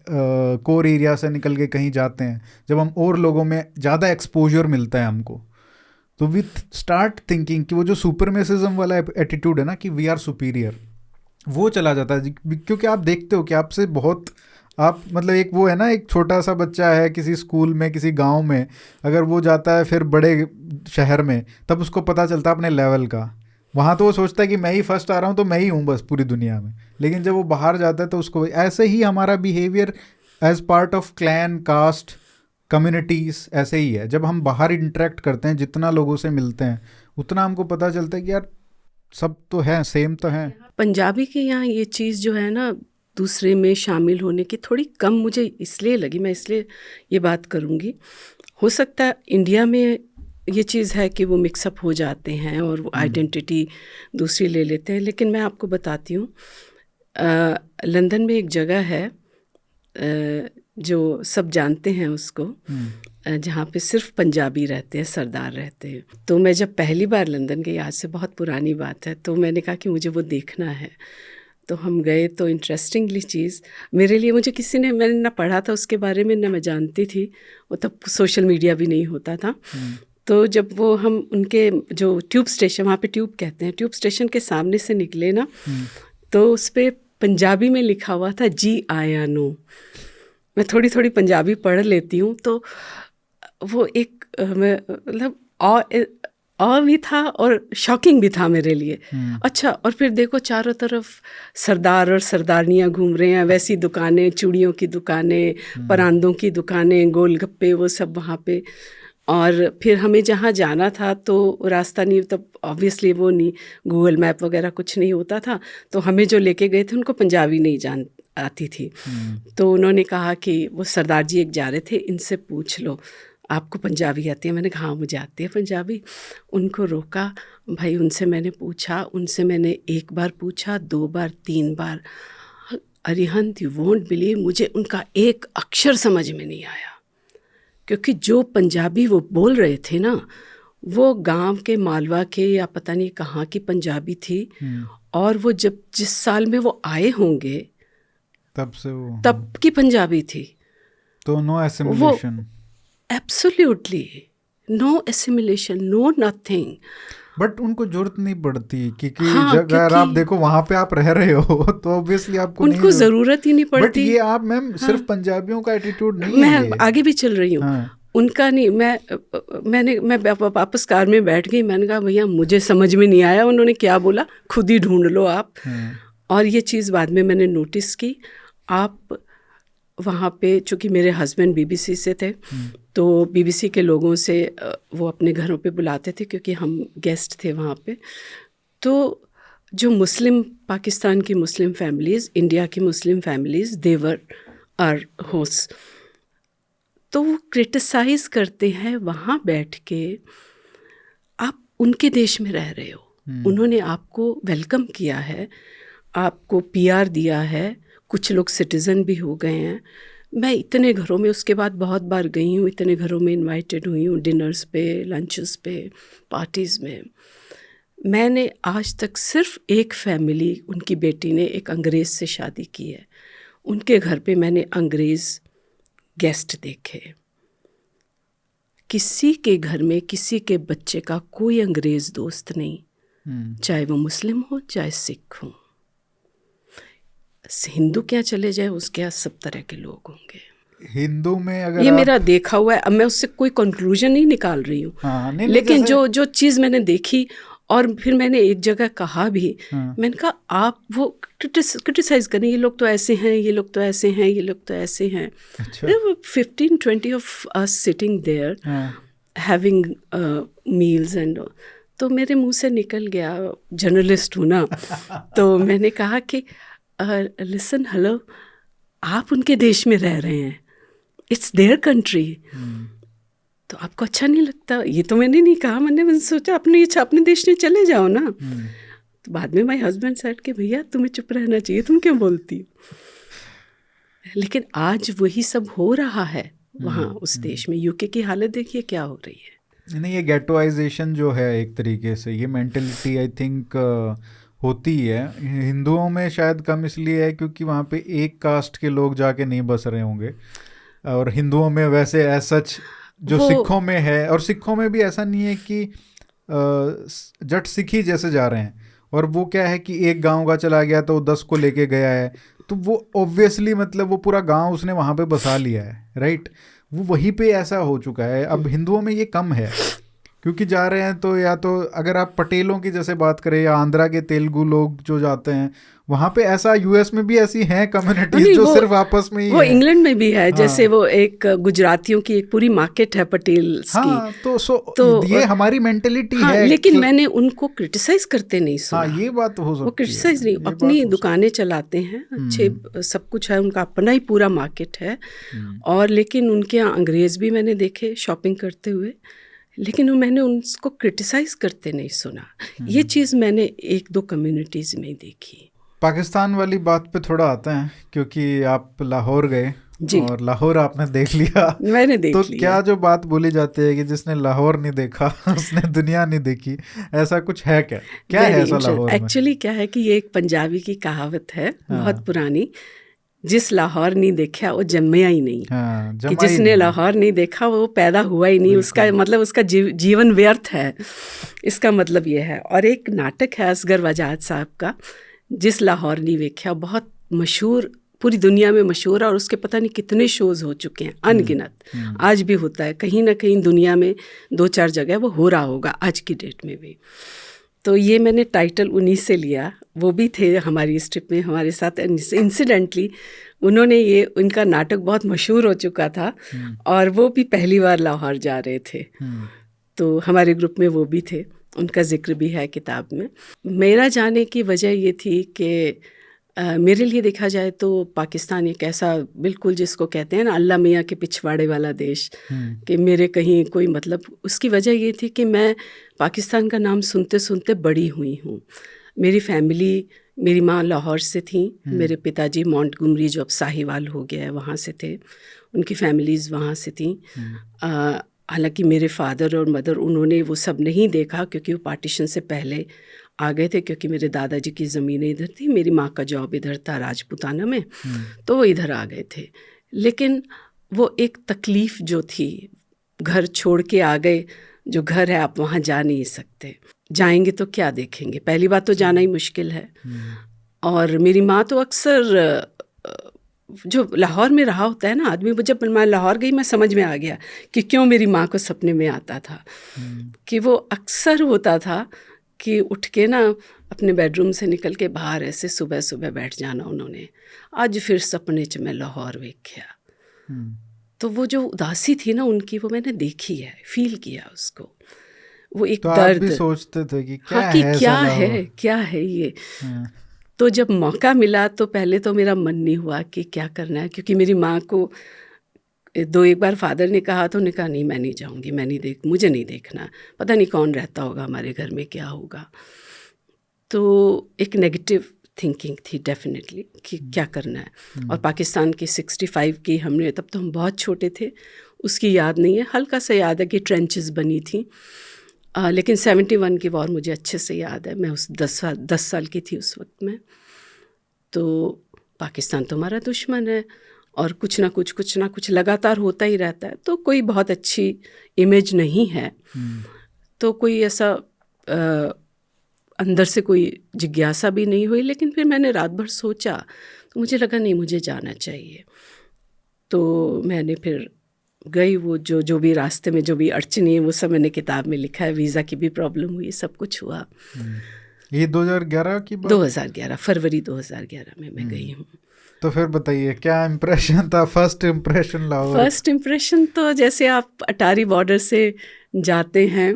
कोर एरिया से निकल के कहीं जाते हैं, जब हम और लोगों में ज़्यादा एक्सपोजर मिलता है हमको, तो वी स्टार्ट थिंकिंग कि वो जो सुपरमेसिज्म वाला एटीट्यूड है ना कि वी आर सुपीरियर, वो चला जाता है। क्योंकि आप देखते हो कि आपसे बहुत आप मतलब एक वो है ना, एक छोटा सा बच्चा है किसी स्कूल में किसी गांव में, अगर वो जाता है फिर बड़े शहर में, तब उसको पता चलता है अपने लेवल का। वहाँ तो वो सोचता है कि मैं ही फर्स्ट आ रहा हूँ तो मैं ही हूँ बस पूरी दुनिया में, लेकिन जब वो बाहर जाता है तो उसको ऐसे ही हमारा behaviour as part of clan caste communities ऐसे ही है। जब हम बाहर इंटरेक्ट करते हैं, जितना लोगों से मिलते हैं, उतना हमको पता चलता है कि यार सब तो है, सेम तो है। पंजाबी के यहाँ ये चीज़ जो है ना, दूसरे में शामिल होने की थोड़ी कम मुझे इसलिए लगी, मैं इसलिए ये बात करूँगी। हो सकता है इंडिया में ये चीज़ है कि वो मिक्सअप हो जाते हैं और वो आइडेंटिटी दूसरी ले लेते हैं, लेकिन मैं आपको बताती हूँ, लंदन में एक जगह है जो सब जानते हैं उसको, जहाँ पे सिर्फ पंजाबी रहते हैं, सरदार रहते हैं। तो मैं जब पहली बार लंदन गई, आज से बहुत पुरानी बात है, तो मैंने कहा कि मुझे वो देखना है। तो हम गए, तो इंटरेस्टिंगली चीज़ मेरे लिए, मुझे किसी ने, मैंने ना पढ़ा था उसके बारे में ना मैं जानती थी, वो तब सोशल मीडिया भी नहीं होता था। तो जब वो हम उनके जो ट्यूब स्टेशन, वहाँ पे ट्यूब कहते हैं, ट्यूब स्टेशन के सामने से निकले ना, तो उस पर पंजाबी में लिखा हुआ था जी आया नो। मैं थोड़ी थोड़ी पंजाबी पढ़ लेती हूँ, तो वो एक मतलब और भी था और शॉकिंग भी था मेरे लिए। अच्छा, और फिर देखो चारों तरफ सरदार और सरदारनियाँ घूम रहे हैं, वैसी दुकानें, चूड़ियों की दुकानें, परांदों की दुकानें, गोलगप्पे, वो सब वहाँ पे। और फिर हमें जहाँ जाना था तो रास्ता नहीं, तब ऑब्वियसली वो नहीं, गूगल मैप वगैरह कुछ नहीं होता था, तो हमें जो लेके गए थे उनको पंजाबी नहीं आती थी। तो उन्होंने कहा कि वो सरदार जी एक जा रहे थे, इनसे पूछ लो आपको पंजाबी आती है। मैंने कहा हाँ मुझे आती है पंजाबी। उनको रोका भाई, उनसे मैंने पूछा, उनसे मैंने 1 बार पूछा, 2 बार, 3 बार, अरिहंत यू वोंट बिलीव, मुझे उनका एक अक्षर समझ में नहीं आया, क्योंकि जो पंजाबी वो बोल रहे थे ना, वो गांव के मालवा के या पता नहीं कहाँ की पंजाबी थी, और वो जब जिस साल में वो आए होंगे तब से वो तब की पंजाबी थी। तो no assimilation, absolutely no assimilation, no nothing. But उनको जरूरत नहीं पड़ती क्योंकि हाँ, अगर आप देखो वहां पे आप रह रहे हो तो ऑब्वियसली आपको उनको ज़रूरत ही नहीं बट पड़ती। ये आप मैम सिर्फ पंजाबियों का एटीट्यूड नहीं है, मैं आगे भी चल रही हूँ। हाँ। उनका नहीं, मैं वापस कार में बैठ गई। मैंने कहा भैया मुझे समझ में नहीं आया उन्होंने क्या बोला, खुद ही ढूंढ लो आप। और ये चीज़ बाद में मैंने नोटिस की। आप वहाँ पे, चूँकि मेरे हस्बैंड बीबीसी से थे, तो बीबीसी के लोगों से वो अपने घरों पे बुलाते थे क्योंकि हम गेस्ट थे वहाँ पे। तो जो मुस्लिम, पाकिस्तान की मुस्लिम फैमिलीज़, इंडिया की मुस्लिम फैमिलीज़, देवर आर होस्ट, तो वो क्रिटिसाइज़ करते हैं वहाँ बैठ के। आप उनके देश में रह रहे हो, उन्होंने आपको वेलकम किया है, आपको पीआर दिया है, कुछ लोग सिटीज़न भी हो गए हैं। मैं इतने घरों में उसके बाद बहुत बार गई हूँ, इतने घरों में इनवाइटेड हुई हूँ, डिनर्स पे, लंचेस पे, पार्टीज़ में। मैंने आज तक सिर्फ एक फैमिली, उनकी बेटी ने एक अंग्रेज़ से शादी की है, उनके घर पे मैंने अंग्रेज़ गेस्ट देखे। किसी के घर में किसी के बच्चे का कोई अंग्रेज़ दोस्त नहीं, चाहे वो मुस्लिम हो चाहे सिख हो। हिंदू क्या चले जाए, उसके यहाँ सब तरह के लोग होंगे। हिंदू में अगर ये मेरा देखा हुआ है। अब मैं उससे कोई कंक्लूजन नहीं निकाल रही हूँ, लेकिन जो चीज़ मैंने देखी, और फिर मैंने एक जगह कहा भी, मैंने कहा आप वो क्रिटिसाइज करें, ये लोग तो ऐसे हैं, ये लोग तो ऐसे हैं, ये लोग तो ऐसे हैं। 15-20 of us sitting there having meals and, तो मेरे मुंह से निकल गया, जर्नलिस्ट हूँ ना, तो मैंने कहा कि लिसन, हेलो, आप उनके देश में रह रहे हैं, इट्स देयर कंट्री, तो आपको अच्छा नहीं लगता? ये तो मैंने नहीं कहा, मैंने सोचा अपने देश में चले जाओ ना। तो बाद में माय हस्बैंड सेड कि भैया तुम्हें चुप रहना चाहिए, तुम क्यों बोलती हो? लेकिन आज वही सब हो रहा है वहाँ उस देश में। यूके की हालत देखिए क्या हो रही है। नहीं, ये गेटोइजेशन जो है एक तरीके से, ये मेंटेलिटी आई थिंक होती है। हिंदुओं में शायद कम इसलिए है क्योंकि वहाँ पे एक कास्ट के लोग जाके नहीं बस रहे होंगे, और हिंदुओं में वैसे एज सच जो सिखों में है, और सिखों में भी ऐसा नहीं है कि जट सिख ही जैसे जा रहे हैं, और वो क्या है कि एक गांव का चला गया तो 10 को लेके गया है, तो वो ऑब्वियसली मतलब वो पूरा गांव उसने वहाँ पे बसा लिया है, राइट? वो वहीं पे ऐसा हो चुका है। अब हिंदुओं में ये कम है क्योंकि जा रहे हैं तो, या तो अगर आप पटेलों की जैसे बात करें या आंध्रा के तेलुगु लोग जो जाते हैं वहाँ पे, ऐसा यूएस में भी ऐसी हैं कम्युनिटीज जो सिर्फ आपस में ही वो है। इंग्लैंड में भी है। हाँ, जैसे वो एक गुजरातियों की एक पूरी मार्केट है पटेल्स हाँ, की। तो ये हमारी मेंटेलिटी है। लेकिन मैंने उनको क्रिटिसाइज करते नहीं सुना। हाँ, ये बात हो सकती है। वो क्रिटिसाइज नहीं, अपनी दुकानें चलाते हैं, अच्छे सब कुछ है, उनका अपना ही पूरा मार्केट है। और लेकिन उनके यहाँ अंग्रेज भी मैंने देखे शॉपिंग करते हुए, लेकिन मैंने उनको क्रिटिसाइज करते नहीं सुना। ये चीज़ मैंने 1-2 कम्युनिटीज़ में देखी। पाकिस्तान वाली बात पे थोड़ा आते हैं, क्योंकि आप लाहौर गए और लाहौर आपने देख लिया। मैंने देख तो लिया। क्या जो बात बोली जाती है कि जिसने लाहौर नहीं देखा उसने दुनिया नहीं देखी, ऐसा कुछ है क्या? क्या है ऐसा लाहौर में? एक्चुअली क्या है कि ये एक पंजाबी की कहावत है, बहुत पुरानी, जिस लाहौर नहीं देखा वो जम्मया ही नहीं। कि जिसने लाहौर नहीं देखा वो पैदा हुआ ही नहीं, उसका मतलब उसका जीवन व्यर्थ है, इसका मतलब ये है। और एक नाटक है असगर वजाहत साहब का, जिस लाहौर नहीं देखा, बहुत मशहूर, पूरी दुनिया में मशहूर है, और उसके पता नहीं कितने शोज़ हो चुके हैं, अनगिनत। आज भी होता है कहीं ना कहीं दुनिया में, 2-4 जगह वो हो रहा होगा आज की डेट में भी। तो ये मैंने टाइटल उन्हीं से लिया, वो भी थे हमारी स्ट्रिप में हमारे साथ। इंसिडेंटली उन्होंने ये, उनका नाटक बहुत मशहूर हो चुका था और वो भी पहली बार लाहौर जा रहे थे, तो हमारे ग्रुप में वो भी थे, उनका जिक्र भी है किताब में। मेरा जाने की वजह ये थी कि मेरे लिए देखा जाए तो पाकिस्तान एक ऐसा बिल्कुल जिसको कहते हैं ना अल्लाह मियाँ के पिछवाड़े वाला देश, कि मेरे कहीं कोई मतलब, उसकी वजह ये थी कि मैं पाकिस्तान का नाम सुनते सुनते बड़ी हुई हूँ। मेरी फैमिली, मेरी माँ लाहौर से थी, मेरे पिताजी मॉन्टगोमरी जो अब साहिवाल हो गया है वहाँ से थे, उनकी फैमिलीज़ वहाँ से थी। हालांकि मेरे फादर और मदर उन्होंने वो सब नहीं देखा, क्योंकि वो पार्टीशन से पहले आ गए थे, क्योंकि मेरे दादाजी की ज़मीनें इधर थी, मेरी माँ का जॉब इधर था राजपूताना में, तो वो इधर आ गए थे। लेकिन वो एक तकलीफ़ जो थी, घर छोड़ के आ गए, जो घर है आप वहाँ जा नहीं सकते, जाएंगे तो क्या देखेंगे, पहली बात तो जाना ही मुश्किल है। और मेरी माँ तो अक्सर, जो लाहौर में रहा होता है ना आदमी, वो जब मैं लाहौर गई मैं समझ में आ गया कि क्यों मेरी माँ को सपने में आता था, कि वो अक्सर होता था कि उठ के ना अपने बेडरूम से निकल के बाहर ऐसे सुबह सुबह बैठ जाना उन्होंने, आज फिर सपने च मैं लाहौर वेख्या। तो वो जो उदासी थी ना उनकी, वो मैंने देखी है, फील किया उसको, वो एक तो दर्द। आप भी सोचते थे कि क्या हाँ, कि है, क्या है ये। तो जब मौका मिला तो पहले तो मेरा मन नहीं हुआ कि क्या करना है, क्योंकि मेरी माँ को एक बार फादर ने कहा तो उन्होंने कहा नहीं मैं नहीं जाऊँगी, मुझे नहीं देखना, पता नहीं कौन रहता होगा हमारे घर में, क्या होगा। तो एक नेगेटिव थिंकिंग थी डेफिनेटली कि क्या करना है। और पाकिस्तान की 65 की हमने, तब तो हम बहुत छोटे थे, उसकी याद नहीं है, हल्का सा याद है कि ट्रेंचेस बनी थी, लेकिन 71 की वॉर मुझे अच्छे से याद है। मैं उस 10 साल की थी उस वक्त में। तो पाकिस्तान तो हमारा दुश्मन है और कुछ ना कुछ लगातार होता ही रहता है, तो कोई बहुत अच्छी इमेज नहीं है। तो कोई ऐसा अंदर से कोई जिज्ञासा भी नहीं हुई, लेकिन फिर मैंने रात भर सोचा तो मुझे लगा नहीं, मुझे जाना चाहिए। तो मैंने फिर गई, वो जो भी रास्ते में जो भी अड़चनी है वो सब मैंने किताब में लिखा है। वीज़ा की भी प्रॉब्लम हुई, सब कुछ हुआ। ये 2011 की बात? 2011 फरवरी 2011 में मैं गई हूँ। तो फिर बताइए क्या इम्प्रेशन था, first impression Lahore? First impression तो जैसे आप अटारी बॉर्डर से जाते हैं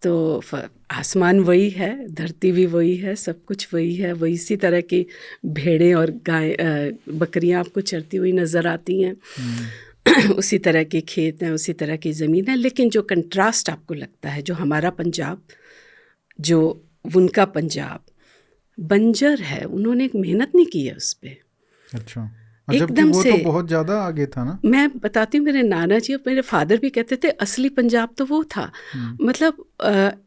तो आसमान वही है, धरती भी वही है, सब कुछ वही है, वही इसी तरह की भेड़ें और गाय बकरियां आपको चरती हुई नज़र आती हैं। उसी तरह के खेत हैं, उसी तरह की ज़मीन है। लेकिन जो कंट्रास्ट आपको लगता है, जो हमारा पंजाब, जो उनका पंजाब बंजर है, उन्होंने एक मेहनत नहीं की है उस पर। अच्छा, एकदम वो से तो बहुत ज़्यादा आगे था ना। मैं बताती हूँ, मेरे नाना जी और मेरे फादर भी कहते थे असली पंजाब तो वो था। मतलब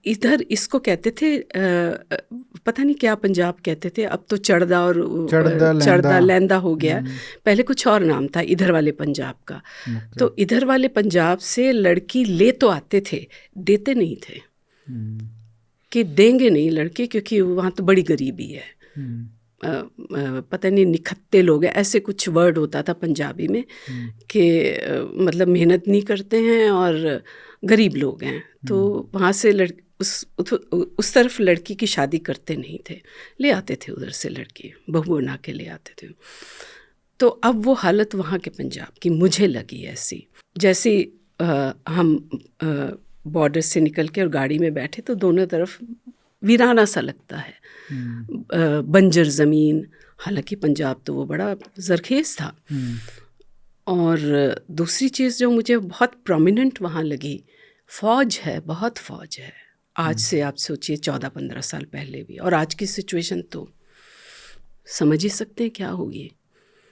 इधर इसको कहते थे पता नहीं क्या पंजाब कहते थे, अब तो चढ़दा और चढ़दा लैंदा हो गया। पहले कुछ और नाम था इधर वाले पंजाब का। तो इधर वाले पंजाब से लड़की ले तो आते थे, देते नहीं थे, कि देंगे नहीं लड़के क्योंकि वहाँ तो बड़ी गरीबी है, पता नहीं निखत्ते लोग हैं, ऐसे कुछ वर्ड होता था पंजाबी में, कि मतलब मेहनत नहीं करते हैं और गरीब लोग हैं। तो वहाँ से उस तरफ लड़की की शादी करते नहीं थे, ले आते थे उधर से लड़की, बहू बना के ले आते थे। तो अब वो हालत वहाँ के पंजाब की मुझे लगी ऐसी, जैसे हम बॉर्डर से निकल के और गाड़ी में बैठे तो दोनों तरफ वीराना सा लगता है, बंजर ज़मीन। हालांकि पंजाब तो वो बड़ा ज़रखेज़ था। और दूसरी चीज़ जो मुझे बहुत प्रोमिनेंट वहाँ लगी, फ़ौज है, बहुत फ़ौज है। आज से आप सोचिए 14-15 साल पहले भी, और आज की सिचुएशन तो समझ ही सकते हैं क्या होगी।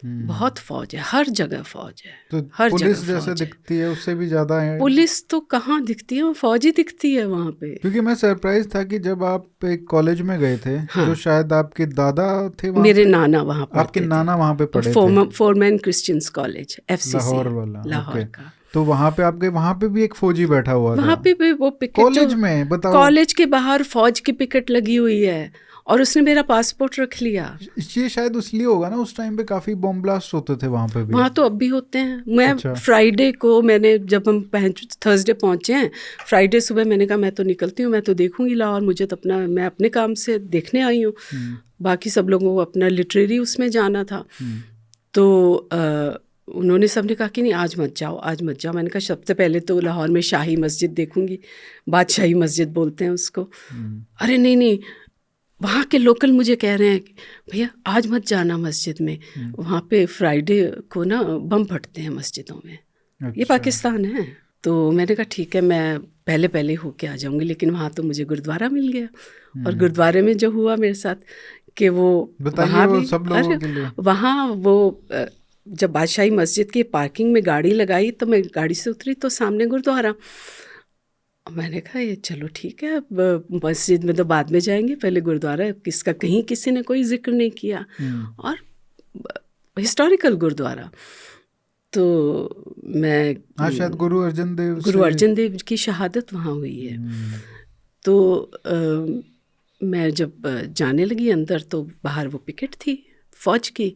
बहुत फौज है, हर जगह फौज है, तो हर पुलिस जगह जैसे फौज दिखती है उससे भी ज़्यादा है। पुलिस तो कहाँ दिखती है, वो फौज ही दिखती है वहाँ पे। क्योंकि मैं सरप्राइज था कि जब आप एक कॉलेज में गए थे, हाँ, जो शायद आपके दादा थे वहाँ मेरे पे? नाना वहाँ पढ़ते आपके नाना वहाँ पे पढ़े थे, foreman Christians college, FCC Lahore वाला, लाहौर का। तो वहाँ पे आपके वहाँ पे भी एक फौजी बैठा हुआ था? वहाँ पे भी वो पिकेट, कॉलेज में, बताओ, कॉलेज के बाहर फौज की पिकेट लगी हुई है, और उसने मेरा पासपोर्ट रख लिया। ये शायद इसलिए होगा ना, उस टाइम पे काफ़ी बॉम्ब ब्लास्ट होते थे वहाँ पे भी। वहाँ तो अब भी होते हैं। मैं अच्छा। फ्राइडे को, मैंने जब हम थर्सडे पहुँचे हैं, फ्राइडे सुबह मैंने कहा मैं तो निकलती हूँ, मैं तो देखूँगी लाहौर, मुझे तो अपना, मैं अपने काम से देखने आई हूँ, बाकी सब लोगों को अपना लिटरेरी उसमें जाना था। तो उन्होंने सबने कहा कि नहीं आज मत जाओ, आज मत जाओ। मैंने कहा सबसे पहले तो लाहौर में शाही मस्जिद देखूँगी, बादशाही मस्जिद बोलते हैं उसको। अरे नहीं, वहाँ के लोकल मुझे कह रहे हैं कि भैया आज मत जाना मस्जिद में, वहाँ पे फ्राइडे को ना बम फटते हैं मस्जिदों में। अच्छा। ये पाकिस्तान है। तो मैंने कहा ठीक है, मैं पहले होके आ जाऊँगी। लेकिन वहाँ तो मुझे गुरुद्वारा मिल गया, और गुरुद्वारे में जो हुआ मेरे साथ कि वो वहाँ भी, सब लोगों के लिए। वहाँ वो जब बादशाही मस्जिद की पार्किंग में गाड़ी लगाई तो मैं गाड़ी से उतरी तो सामने गुरुद्वारा। मैंने कहा ये चलो ठीक है, अब मस्जिद में तो बाद में जाएंगे, पहले गुरुद्वारा। किसका कहीं किसी ने कोई जिक्र नहीं किया, और हिस्टोरिकल गुरुद्वारा। तो मैं शायद गुरु अर्जन देव की शहादत वहाँ हुई है। तो मैं जब जाने लगी अंदर तो बाहर वो पिकेट थी फौज की।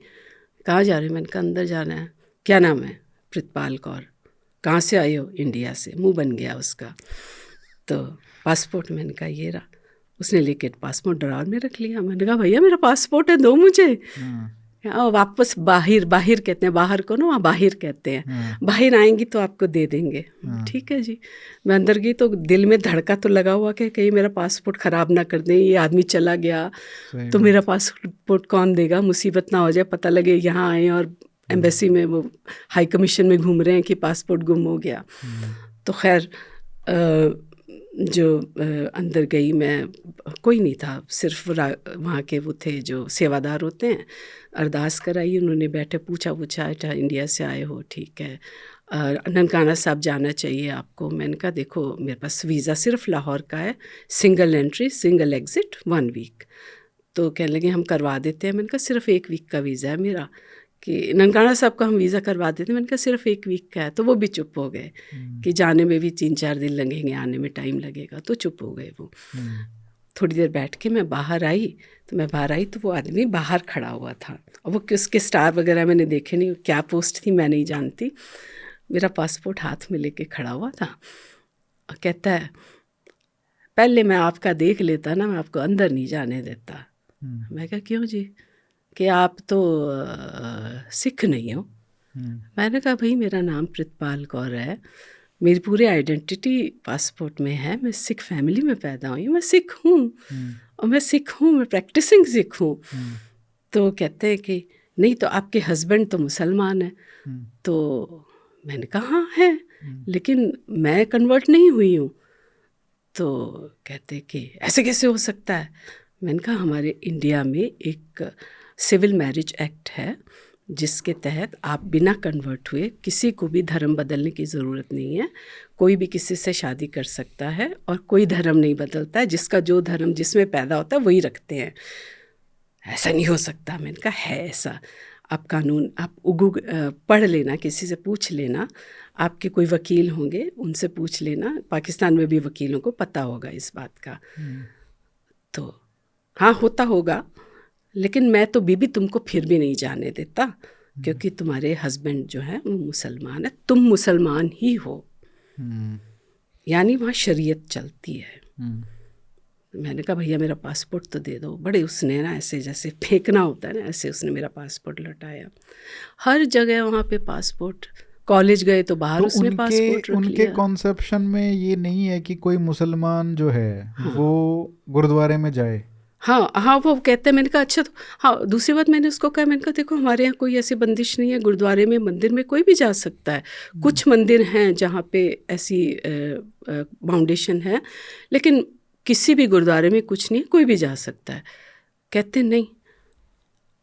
कहाँ जा रहे हो? मैंने कहा अंदर जाना है। क्या नाम है? प्रितपाल कौर। कहाँ से आए हो? इंडिया से। मुंह बन गया उसका। तो पासपोर्ट, मैंने कहा ये रहा। उसने लेके पासपोर्ट ड्रॉअर में रख लिया। मैंने कहा भैया मेरा पासपोर्ट है, दो मुझे। और वापस बाहर कहते हैं, बाहर को ना वहाँ बाहर कहते हैं, बाहर आएंगी तो आपको दे देंगे। ठीक है जी। मैं अंदर गई तो दिल में धड़का तो लगा हुआ कि कहीं मेरा पासपोर्ट ख़राब ना कर दें, ये आदमी चला गया तो मेरा पासपोर्ट कौन देगा, मुसीबत ना हो जाए, पता लगे यहाँ आए और एम्बेसी में वो हाई कमीशन में घूम रहे हैं कि पासपोर्ट गुम हो गया। तो खैर जो अंदर गई मैं, कोई नहीं था, सिर्फ वहाँ के वो थे जो सेवादार होते हैं। अरदास कराई उन्होंने, बैठे पूछा अच्छा इंडिया से आए हो? ठीक है। ननकाना साहब जाना चाहिए आपको। मैंने कहा देखो मेरे पास वीज़ा सिर्फ लाहौर का है, single entry single exit 1 week. तो कहने लगे हम करवा देते हैं। मैंने कहा सिर्फ 1 वीक का वीज़ा है मेरा, कि ननकाना साहब का हम वीज़ा करवा देते हैं। मैंने कहा सिर्फ 1 वीक का है। तो वो भी चुप हो गए कि जाने में भी 3-4 दिन लगेंगे, आने में टाइम लगेगा, तो चुप हो गए वो। थोड़ी देर बैठ के मैं बाहर आई, तो वो आदमी बाहर खड़ा हुआ था, और वो किसके स्टार वगैरह मैंने देखे नहीं, क्या पोस्ट थी मैं नहीं जानती। मेरा पासपोर्ट हाथ में लेके खड़ा हुआ था और कहता है पहले मैं आपका देख लेता ना, मैं आपको अंदर नहीं जाने देता। मैं कहा क्यों जी? कि आप तो सिख नहीं हो। मैंने कहा भाई मेरा नाम प्रितपाल कौर है, मेरी पूरी आइडेंटिटी पासपोर्ट में है, मैं सिख फैमिली में पैदा हुई, मैं सिख हूँ, और मैं सिख हूँ, मैं प्रैक्टिसिंग सिख हूँ। तो कहते हैं कि नहीं तो आपके हस्बैंड तो मुसलमान है। तो मैंने कहा हाँ है, लेकिन मैं कन्वर्ट नहीं हुई हूँ। तो कहते कि ऐसे कैसे हो सकता है? मैंने कहा हमारे इंडिया में एक सिविल मैरिज एक्ट है जिसके तहत आप बिना कन्वर्ट हुए किसी को भी धर्म बदलने की ज़रूरत नहीं है, कोई भी किसी से शादी कर सकता है, और कोई धर्म नहीं बदलता है, जिसका जो धर्म जिसमें पैदा होता है वही रखते हैं। ऐसा नहीं हो सकता। मैंने कहा है ऐसा। आप कानून आप पढ़ लेना, किसी से पूछ लेना, आपके कोई वकील होंगे उनसे पूछ लेना, पाकिस्तान में भी वकीलों को पता होगा इस बात का। तो हाँ होता होगा, लेकिन मैं तो बीबी तुमको फिर भी नहीं जाने देता, क्योंकि तुम्हारे हस्बैंड जो है वो मुसलमान है, तुम मुसलमान ही हो, यानी वहाँ शरीयत चलती है। मैंने कहा भैया मेरा पासपोर्ट तो दे दो। बड़े उसने ना ऐसे जैसे फेंकना होता है ना, ऐसे उसने मेरा पासपोर्ट लौटाया। हर जगह वहाँ पे पासपोर्ट, कॉलेज गए तो बाहर तो उसने पासपोर्ट रख उनके कॉन्सेप्शन में ये नहीं है कि कोई मुसलमान जो है वो गुरुद्वारे में जाए। हाँ वो कहते हैं। मैंने कहा अच्छा। तो हाँ दूसरी बात मैंने उसको कहा, मैंने कहा देखो हमारे यहाँ कोई ऐसी बंदिश नहीं है, गुरुद्वारे में मंदिर में कोई भी जा सकता है। कुछ मंदिर हैं जहाँ पे ऐसी बाउंडेशन है, लेकिन किसी भी गुरुद्वारे में कुछ नहीं, कोई भी जा सकता है। कहते नहीं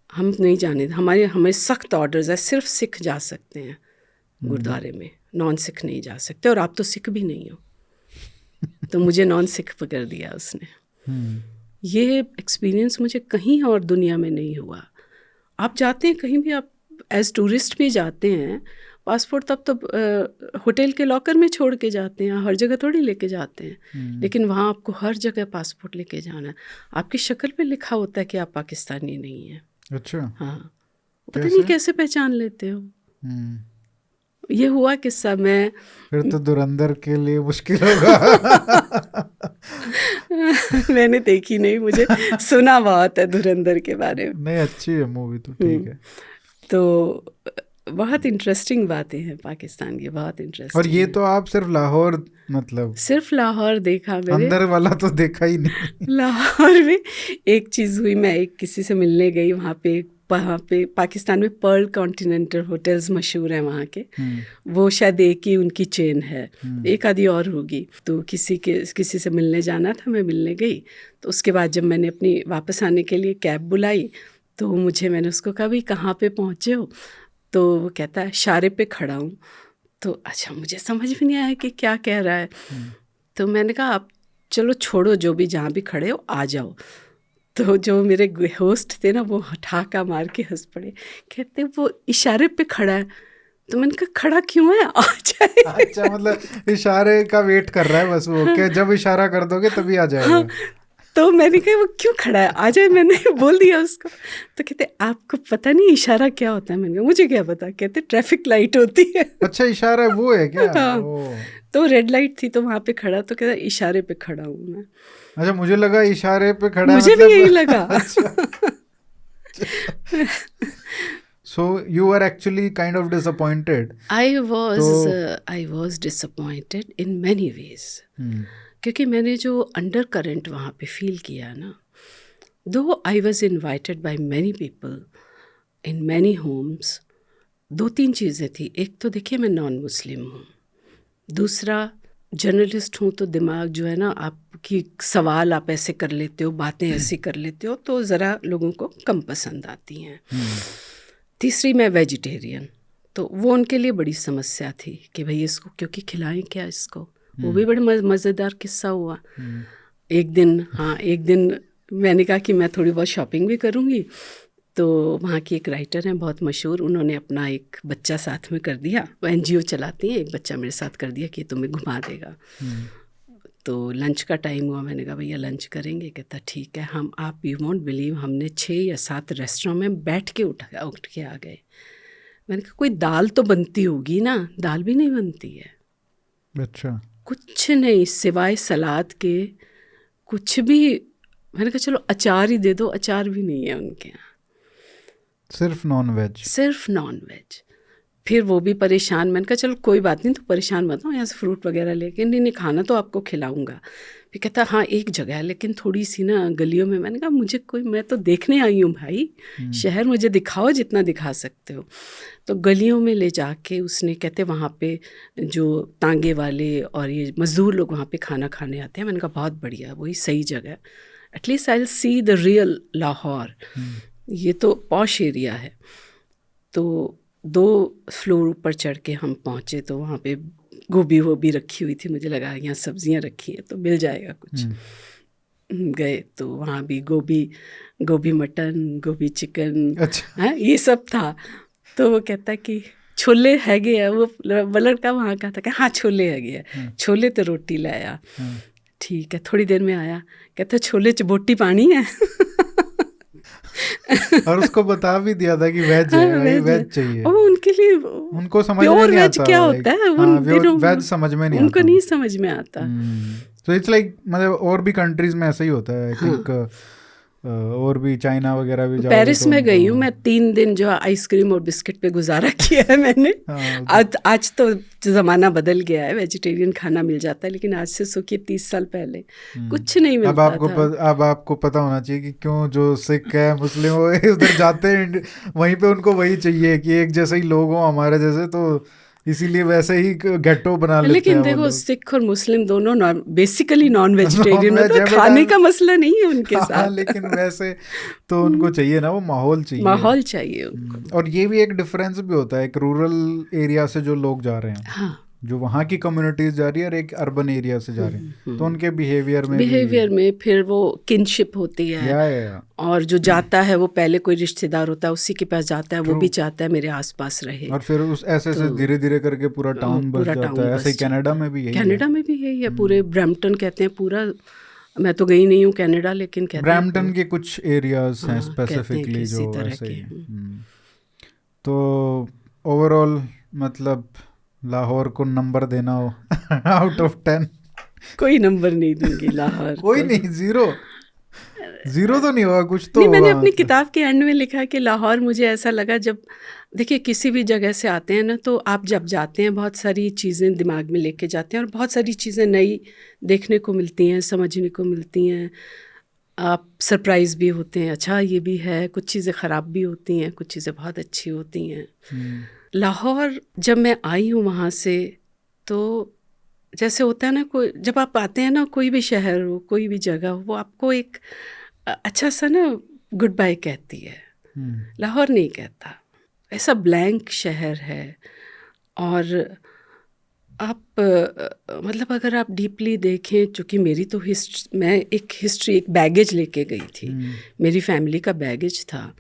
हम नहीं जाने, हमें सख्त ऑर्डर्स है, सिर्फ सिख जा सकते हैं गुरुद्वारे में, नॉन सिख नहीं जा सकते, और आप तो सिख भी नहीं हो। तो मुझे नॉन सिख पकड़ दिया उसने। ये एक्सपीरियंस मुझे कहीं और दुनिया में नहीं हुआ। आप जाते हैं कहीं भी, आप एज टूरिस्ट भी जाते हैं, पासपोर्ट तब तो होटल के लॉकर में छोड़ के जाते हैं, हर जगह थोड़ी लेके जाते हैं। लेकिन वहाँ आपको हर जगह पासपोर्ट लेके जाना है। आपकी शक्ल पे लिखा होता है कि आप पाकिस्तानी नहीं हैं। अच्छा। हाँ, पता नहीं कैसे पहचान लेते हो। ये हुआ किस्सा। मैं फिर तो धुरंधर के लिए मुश्किल होगा। मैंने देखी नहीं, मुझे सुना बहुत है धुरंधर के बारे में। नहीं अच्छी है मूवी तो, ठीक है। तो बहुत इंटरेस्टिंग बातें हैं पाकिस्तान की, बहुत इंटरेस्टिंग। और ये तो आप सिर्फ लाहौर, मतलब सिर्फ लाहौर देखा मैंने, अंदर वाला तो देखा ही नहीं। लाहौर में एक चीज़ हुई, मैं एक किसी से मिलने गई वहाँ पे पाकिस्तान में पर्ल कॉन्टिनेंटल होटल्स मशहूर हैं वहाँ के। वो शायद एक ही उनकी चेन है, एक आधी और होगी। तो किसी से मिलने जाना था, मैं मिलने गई। तो उसके बाद जब मैंने अपनी वापस आने के लिए कैब बुलाई तो मैंने उसको कहा भाई कहाँ पे पहुँचे हो? तो वो कहता है इशारे पे खड़ा हूँ। तो अच्छा, मुझे समझ में नहीं आया कि क्या कह रहा है। तो मैंने कहा आप चलो छोड़ो, जो भी जहाँ भी खड़े हो आ जाओ। तो जो मेरे होस्ट थे ना, वो ठहाका मार के हंस पड़े, कहते वो इशारे पे खड़ा है। तो मैंने कहा खड़ा क्यों है, आ जाए। अच्छा, मतलब इशारे का वेट कर रहा है बस वो, कि जब इशारा कर दोगे तभी आ जाएगा। हाँ, तो मैंने कहा वो क्यों खड़ा है, आ जाए, मैंने बोल दिया उसको। तो कहते आपको पता नहीं इशारा क्या होता है। मैंने कहा मुझे क्या पता। कहते ट्रैफिक लाइट होती है। अच्छा, इशारा वो है क्या? हाँ, ओ। तो रेड लाइट थी तो वहाँ पे खड़ा, तो कहता इशारे पे खड़ा हूँ मैं। अच्छा, मुझे लगा इशारे पे खड़ा है मुझे भी मतलब यही लगा। अच्छा। So you were actually kind of disappointed. I was तो I was disappointed in many ways. क्योंकि मैंने जो अंडर करंट वहाँ पे फील किया ना, though I was invited by many people in many homes, 2-3 चीज़ें थी। एक तो देखिए मैं नॉन मुस्लिम हूँ, दूसरा जर्नलिस्ट हूँ, तो दिमाग जो है ना, आपकी सवाल आप ऐसे कर लेते हो, बातें ऐसी कर लेते हो, तो ज़रा लोगों को कम पसंद आती हैं। तीसरी मैं वेजिटेरियन, तो वो उनके लिए बड़ी समस्या थी कि भाई इसको क्योंकि खिलाएं क्या इसको। वो भी बड़ा मज़ेदार किस्सा हुआ। एक दिन मैंने कहा कि मैं थोड़ी बहुत शॉपिंग भी करूँगी, तो वहाँ की एक राइटर हैं बहुत मशहूर, उन्होंने अपना एक बच्चा साथ में कर दिया, वो NGO चलाती हैं, एक बच्चा मेरे साथ कर दिया कि तुम्हें घुमा देगा। तो लंच का टाइम हुआ, मैंने कहा भैया लंच करेंगे। कहता ठीक है। आप यू वॉन्ट बिलीव, हमने 6 या 7 रेस्टोरेंट में बैठ के उठ के आ गए। मैंने कहा कोई दाल तो बनती होगी ना, दाल भी नहीं बनती है। अच्छा, कुछ नहीं सिवाय सलाद के, कुछ भी। मैंने कहा चलो अचार ही दे दो, अचार भी नहीं है उनके यहाँ, सिर्फ नॉन वेज। सिर्फ नॉन वेज। फिर वो भी परेशान। मैंने कहा चलो कोई बात नहीं, तो परेशान मत हो, यहाँ से फ्रूट वगैरह लेके, नहीं खाना तो आपको खिलाऊंगा। फिर कहता हाँ एक जगह है लेकिन थोड़ी सी ना गलियों में। मैंने कहा मैं तो देखने आई हूँ भाई, शहर मुझे दिखाओ जितना दिखा सकते हो। तो गलियों में ले जाके उसने, कहते वहाँ पे जो तांगे वाले और ये मज़दूर लोग वहाँ पे खाना खाने आते हैं। मैंने कहा बहुत बढ़िया, वही सही जगह, at least I will see the real Lahore. ये तो पॉश एरिया है। तो 2 फ्लोर ऊपर चढ़ के हम पहुँचे, तो वहाँ पे गोभी वोभी रखी हुई थी, मुझे लगा यहाँ सब्जियाँ रखी हैं तो मिल जाएगा कुछ। गए तो वहाँ भी गोभी मटन, गोभी चिकन, अच्छा, हाँ ये सब था। तो वो कहता कि छोले हैगे है, वो लड़का वहाँ का था कि हाँ छोले हैगे है। छोले तो रोटी लाया। ठीक है, थोड़ी देर में आया, कहता छोले च बोटी पानी है। और उसको बता भी दिया था कि वेज है, भाई वेज चाहिए। ओ उनके लिए उनको समझ में प्योर नहीं वेज आता क्या होता है, हाँ, वेज समझ में नहीं आता, उनको नहीं समझ में आता। तो इट्स लाइक मतलब और भी कंट्रीज में ऐसा ही होता है, आई थिंक। और भी चाइना वगैरह भी जाओगे पेरिस तो में गई हूँ मैं, 3 दिन जो आइसक्रीम और बिस्किट पे गुजारा किया है मैंने। आज तो ज़माना बदल गया है, वेजिटेरियन खाना मिल जाता है, लेकिन आज से सोचिए 30 साल पहले कुछ नहीं मिलता था। अब आपको पता होना चाहिए कि क्यों जो सिख है मुस्लिम हो उधर जाते हैं, वहीं पे उनको वही चाहिए कि एक जैसे ही लोग हों हमारे जैसे, तो इसीलिए वैसे ही गेटो बना लेते हैं। लेकिन देखो सिख और मुस्लिम दोनों बेसिकली नॉन वेजिटेरियन है, तो खाने का मसला नहीं है उनके साथ। लेकिन वैसे तो उनको चाहिए ना, वो माहौल चाहिए उनको। और ये भी एक डिफरेंस भी होता है, एक रूरल एरिया से जो लोग जा रहे हैं, हाँ, जो वहाँ की कम्युनिटीज जा रही है और एक अर्बन एरिया से जा रहे हैं, तो उनके बिहेवियर में फिर वो किनशिप होती है। या। और जो जाता है वो पहले कोई रिश्तेदार होता है उसी के पास जाता है, वो भी चाहता है मेरे आसपास रहे, और फिर उस ऐसे से धीरे धीरे करके पूरा टाउन बस जाता है। ऐसे ही कनाडा में भी यही है। पूरे ब्रैम्पटन कहते हैं पूरा, मैं तो गई नहीं हूँ कनाडा, लेकिन कहते हैं ब्रैम्पटन के कुछ एरियाज हैं स्पेसिफिकली जो ऐसे ही। तो ओवरऑल मतलब लाहौर को नंबर देना हो आउट ऑफ 10? कोई नंबर नहीं दूंगी लाहौर कोई नहीं, जीरो तो नहीं होगा, कुछ तो नहीं। मैंने होगा। अपनी किताब के एंड में लिखा कि लाहौर मुझे ऐसा लगा, जब देखिए किसी भी जगह से आते हैं ना, तो आप जब जाते हैं बहुत सारी चीज़ें दिमाग में लेके जाते हैं और बहुत सारी चीज़ें नई देखने को मिलती हैं, समझने को मिलती हैं, आप सरप्राइज़ भी होते हैं, अच्छा ये भी है, कुछ चीज़ें ख़राब भी होती हैं, कुछ चीज़ें बहुत अच्छी होती हैं। लाहौर जब मैं आई हूँ वहाँ से, तो जैसे होता है ना, कोई जब आप आते हैं ना, कोई भी शहर हो, कोई भी जगह हो, वो आपको एक अच्छा सा ना गुड बाय कहती है। लाहौर नहीं कहता, ऐसा ब्लैंक शहर है। और आप मतलब अगर आप डीपली देखें, चूँकि मेरी तो मैं एक हिस्ट्री, एक बैगेज लेके गई थी, मेरी फैमिली का बैगेज था,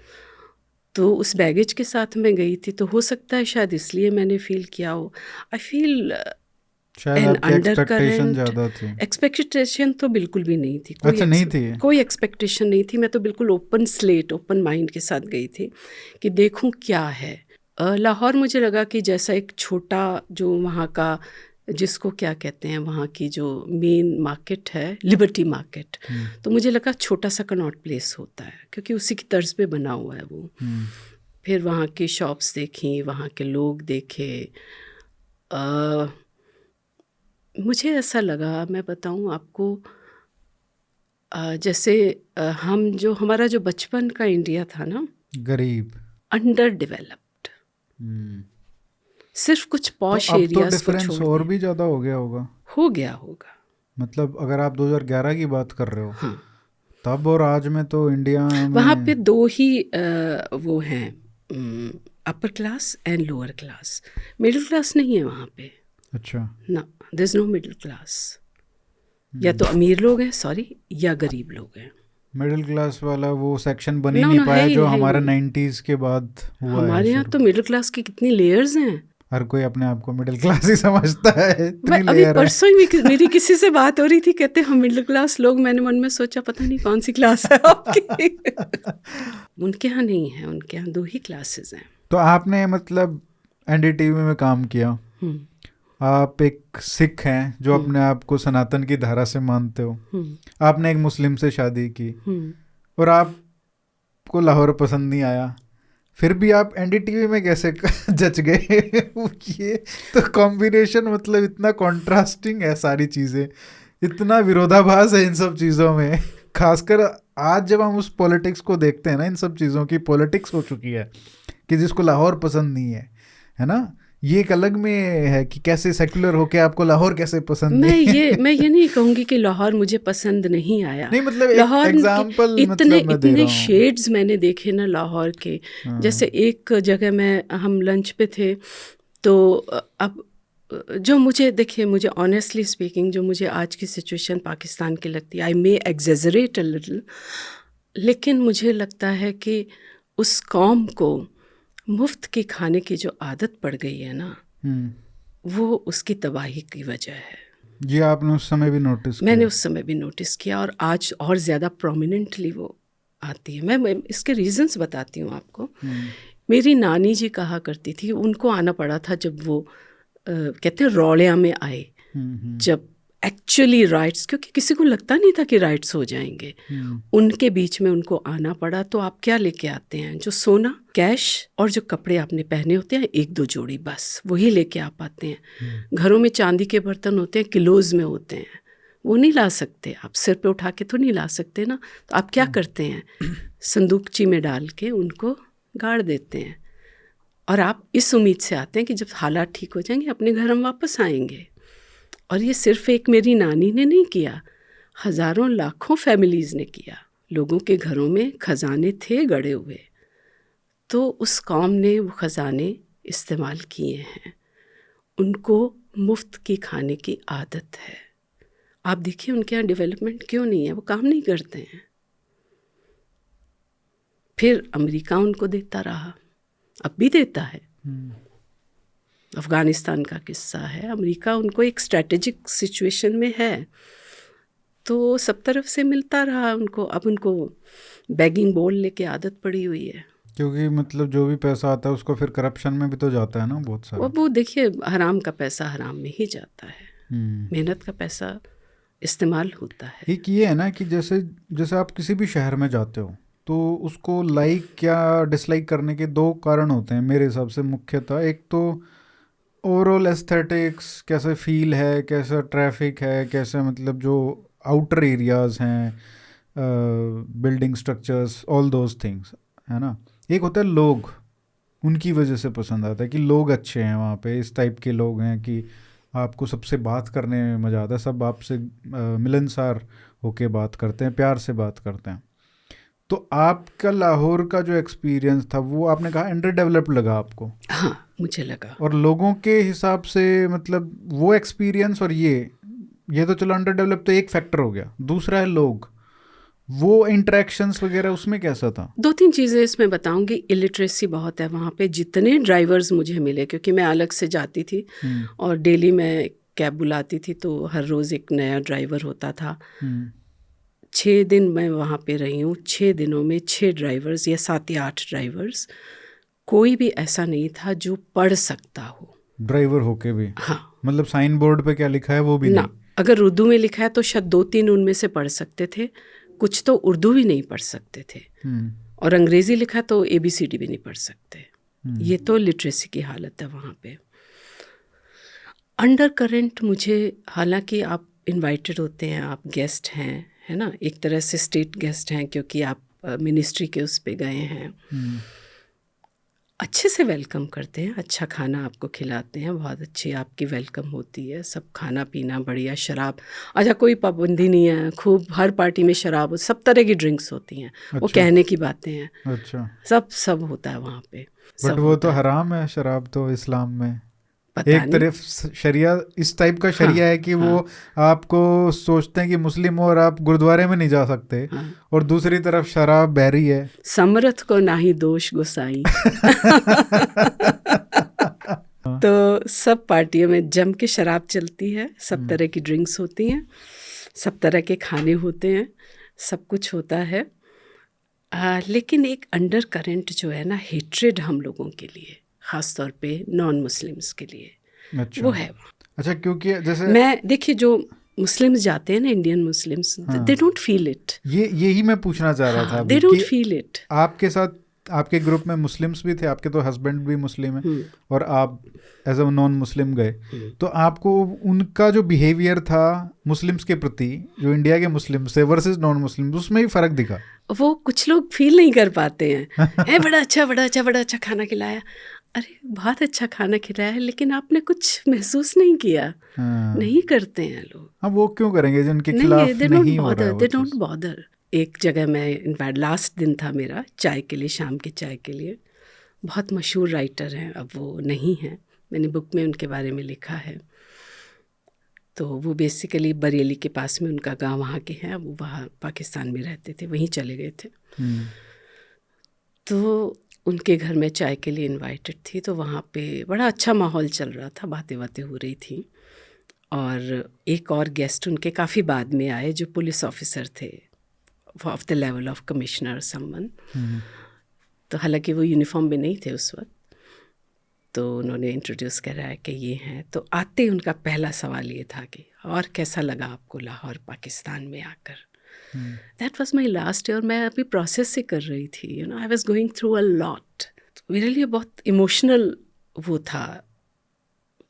तो उस बैगेज के साथ मैं गई थी, तो हो सकता है शायद इसलिए मैंने फील किया हो। आई फील शायद एन आपकी अंडर एक्सपेक्टेशन करेंट। ज़्यादा थी। एक्सपेक्टेशन तो बिल्कुल भी नहीं थी, अच्छा, नहीं थी। कोई एक्सपेक्टेशन नहीं थी। मैं तो बिल्कुल ओपन स्लेट, ओपन माइंड के साथ गई थी कि देखूं क्या है। लाहौर मुझे लगा कि जैसा एक छोटा, जो वहाँ का, जिसको क्या कहते हैं, वहाँ की जो मेन मार्केट है, लिबर्टी मार्केट, तो मुझे लगा छोटा सा कनॉट प्लेस होता है, क्योंकि उसी की तर्ज पे बना हुआ है वो। फिर वहाँ की शॉप्स देखी, वहाँ के लोग देखे। मुझे ऐसा लगा, मैं बताऊँ आपको, जैसे हमारा जो बचपन का इंडिया था ना, गरीब, अंडर डेवलप्ड, सिर्फ कुछ तो पॉश अब तो एरियाज को डिफरेंस छोड़ और के। भी ज़्यादा हो गया होगा। हो गया होगा। मतलब अगर आप 2011 की बात कर रहे हो, हाँ, तब और आज में तो इंडिया वहाँ पे में। दो ही वो हैं, upper class and lower class. Middle class नहीं है वहाँ पे अच्छा। ना, there is no middle class. या तो अमीर लोग हैं, सॉरी, या गरीब लोग हैं। मिडिल क्लास वाला वो सेक्शन बन ही नो नहीं नो, पाया जो है ही हमारे नहीं। 90s के बाद हुआ है हमारे यहाँ शुरू। तो मिडिल क्लास की कितनी लेयर्स हैं। हर कोई अपने आप को मिडिल क्लास ही समझता है, मैं इतनी अभी लेयर है। परसों ही मेरी किसी से बात हो रही थी, कहते हम मिडिल क्लास लोग। मैंने मन में सोचा पता नहीं कौन सी क्लास है आपकी। उनके यहाँ नहीं है, उनके यहाँ दो ही क्लासेस हैं। तो आपने मतलब एनडीटीवी में काम किया, हम्म, आप एक सिख हैं जो अपने आप को सनातन की धारा से मानते हो, आपने एक मुस्लिम से शादी की और आपको लाहौर पसंद नहीं आया, फिर भी आप एनडीटीवी में कैसे जच गए? ये तो कॉम्बिनेशन, मतलब इतना कॉन्ट्रास्टिंग है सारी चीज़ें, इतना विरोधाभास है इन सब चीज़ों में। खासकर आज जब हम उस पॉलिटिक्स को देखते हैं ना, इन सब चीज़ों की पॉलिटिक्स हो चुकी है कि जिसको लाहौर पसंद नहीं है ना, ये एक अलग में है कि कैसे सेक्युलर होके आपको लाहौर कैसे पसंद नहीं। मैं ये नहीं कहूँगी कि लाहौर मुझे पसंद नहीं आया। नहीं, मतलब एक लाहौर के एग्जाम्पल इतने मतलब मैं दे इतने रहा हूँ। शेड्स मैंने देखे ना लाहौर के। जैसे एक जगह हम लंच पे थे, तो अब जो मुझे, देखिए, मुझे ऑनेस्टली स्पीकिंग, जो मुझे आज की सिचुएशन पाकिस्तान की लगती है, आई मे एग्जेजरेट अ लिटिल, लेकिन मुझे लगता है कि उस कौम को मुफ्त की खाने की जो आदत पड़ गई है ना, वो उसकी तबाही की वजह है। जी, आपने उस समय भी नोटिस किया? मैंने उस समय भी नोटिस किया, और आज और ज़्यादा प्रोमिनेंटली वो आती है। मैं इसके रीजंस बताती हूँ आपको। मेरी नानी जी कहा करती थी, उनको आना पड़ा था जब वो कहते हैं रौलिया में आए, जब एक्चुअली राइट्स, क्योंकि किसी को लगता नहीं था कि राइट्स हो जाएंगे, उनके बीच में उनको आना पड़ा। तो आप क्या लेके आते हैं? जो सोना, कैश और जो कपड़े आपने पहने होते हैं, एक दो जोड़ी, बस वही लेके आप आते हैं। घरों में चांदी के बर्तन होते हैं, किलोज में होते हैं, वो नहीं ला सकते आप, सिर पे उठा के तो नहीं ला सकते ना। तो आप क्या करते हैं? संदूकची में डाल के उनको गाड़ देते हैं, और आप इस उम्मीद से आते हैं कि जब हालात ठीक हो जाएंगे अपने घर हम वापस आएंगे। और ये सिर्फ एक मेरी नानी ने नहीं किया, हज़ारों लाखों फैमिलीज़ ने किया। लोगों के घरों में खजाने थे गड़े हुए, तो उस कौम ने वो खजाने इस्तेमाल किए हैं। उनको मुफ्त की खाने की आदत है। आप देखिए उनके यहाँ डेवलपमेंट क्यों नहीं है, वो काम नहीं करते हैं। फिर अमेरिका उनको देता रहा, अब भी देता है। अफ़गानिस्तान का किस्सा है, अमेरिका उनको एक स्ट्रैटेजिक सिचुएशन में है, तो सब तरफ से मिलता रहा उनको। अब उनको बैगिंग बोल लेके आदत पड़ी हुई है, क्योंकि मतलब जो भी पैसा आता है उसको फिर करप्शन में भी तो जाता है ना, बहुत सारा। वो देखिए, हराम का पैसा हराम में ही जाता है, मेहनत का पैसा इस्तेमाल होता है। एक ये है ना कि जैसे जैसे आप किसी भी शहर में जाते हो तो उसको लाइक या डिसलाइक करने के दो कारण होते हैं मेरे हिसाब से मुख्यतः। एक तो ओवरऑल एस्थेटिक्स, कैसे फील है, कैसा ट्रैफिक है, कैसे मतलब जो आउटर एरियाज हैं, building structures, all those things, है ना। एक होता है लोग, उनकी वजह से पसंद आता है कि लोग अच्छे हैं वहाँ पे, इस टाइप के लोग हैं कि आपको सबसे बात करने में मज़ा आता है, सब आपसे मिलनसार होके बात करते हैं, प्यार से बात करते हैं। तो आपका लाहौर का जो एक्सपीरियंस था वो आपने कहा अंडर डेवलप्ड लगा आपको, हाँ मुझे लगा। और लोगों के हिसाब से मतलब वो एक्सपीरियंस और ये तो चलो अंडर डेवलप तो एक फैक्टर हो गया, दूसरा है लोग, वो इंटरेक्शंस वगैरह उसमें कैसा था? 2-3 चीज़ें इसमें बताऊंगी। इलिटरेसी बहुत है वहाँ पे। जितने ड्राइवर्स मुझे मिले, क्योंकि मैं अलग से जाती थी और डेली मैं कैब बुलाती थी, तो हर रोज़ एक नया ड्राइवर होता था। 6 दिन मैं वहाँ पे रही हूँ, 6 दिनों में 6 ड्राइवर्स या 7 या 8 ड्राइवर्स, कोई भी ऐसा नहीं था जो पढ़ सकता हो। ड्राइवर होके भी? हाँ। मतलब साइन बोर्ड पे क्या लिखा है वो भी ना, नहीं? अगर उर्दू में लिखा है तो शायद 2-3 उनमें से पढ़ सकते थे, कुछ तो उर्दू भी नहीं पढ़ सकते थे, और अंग्रेज़ी लिखा तो ABCD भी नहीं पढ़ सकते। ये तो लिटरेसी की हालत है वहाँ पे। अंडर करंट मुझे, हालांकि आप इनवाइटेड होते हैं, आप गेस्ट हैं, है ना, एक तरह से स्टेट गेस्ट हैं, क्योंकि आप मिनिस्ट्री के उस पे गए हैं, अच्छे से वेलकम करते हैं, अच्छा खाना आपको खिलाते हैं, बहुत अच्छी आपकी वेलकम होती है, सब खाना पीना बढ़िया, शराब, अच्छा कोई पाबंदी नहीं है, खूब हर पार्टी में शराब, सब तरह की ड्रिंक्स होती हैं। वो अच्छा। कहने की बातें हैं। अच्छा। सब होता है वहाँ पे, बट सब वो होता तो है। हराम है शराब तो इस्लाम में। पता एक नहीं। तरफ शरिया इस टाइप का शरिया है कि वो आपको सोचते हैं कि मुस्लिम हो और आप गुरुद्वारे में नहीं जा सकते, और दूसरी तरफ शराब बहरी है। समरथ को नाही दोष गोसाई। तो सब पार्टियों में जम के शराब चलती है, सब तरह की ड्रिंक्स होती हैं, सब तरह के खाने होते हैं, सब कुछ होता है। लेकिन एक अंडर करंट जो है ना, हेट्रेड हम लोगों के लिए, ख़ास तौर पे नॉन मुस्लिम्स के लिए, अच्छा। वो है। अच्छा, क्योंकि जैसे मैं देखिए, जो मुस्लिम्स जाते हैं ना, Indian Muslims, they don't feel it. यही मैं पूछना चाह रहा था हाँ, अभी दे डोंट कि फील इट। आपके साथ आपके ग्रुप में मुस्लिम्स भी थे, आपके तो हस्बैंड भी मुस्लिम है, और आप एज अ नॉन मुस्लिम गए, तो आपको उनका जो बिहेवियर था मुस्लिम्स के प्रति, जो इंडिया के मुस्लिम्स थे वर्सेस नॉन मुस्लिम, उसमें ही फ़र्क दिखा? वो कुछ लोग फील नहीं कर पाते हैं। है बड़ा अच्छा, बड़ा अच्छा, बड़ा अच्छा खाना खिलाया, अरे बहुत अच्छा खाना खिलाया है, लेकिन आपने कुछ महसूस नहीं किया। नहीं करते हैं लोग। हाँ, वो क्यों करेंगे जिनके नहीं, खिलाफ दे डोंट नहीं हो रहा बॉदर, है वो दे चीज़? Don't bother. एक जगह मैं, इनफैक्ट लास्ट दिन था मेरा चाय के लिए, शाम की चाय के लिए, बहुत मशहूर राइटर हैं, अब वो नहीं हैं, मैंने बुक में उनके बारे में लिखा है। तो वो बेसिकली बरेली के पास में उनका गांव वहाँ के हैं, वो वहाँ पाकिस्तान में रहते थे, वहीं चले गए थे। तो उनके घर में चाय के लिए इनवाइटेड थी, तो वहाँ पे बड़ा अच्छा माहौल चल रहा था, बातें बातें हो रही थी, और एक और गेस्ट उनके काफ़ी बाद में आए, जो पुलिस ऑफिसर थे, of the level of commissioner someone. तो हालांकि वो यूनिफॉर्म में नहीं थे उस वक्त, तो उन्होंने इंट्रोड्यूस कराया कि ये हैं। तो आते उनका पहला सवाल ये था कि और कैसा लगा आपको लाहौर पाकिस्तान में आकर। That was my last year, मैं अभी प्रोसेस से कर रही थी, you know, I was going through a lot. मेरे लिए बहुत इमोशनल वो था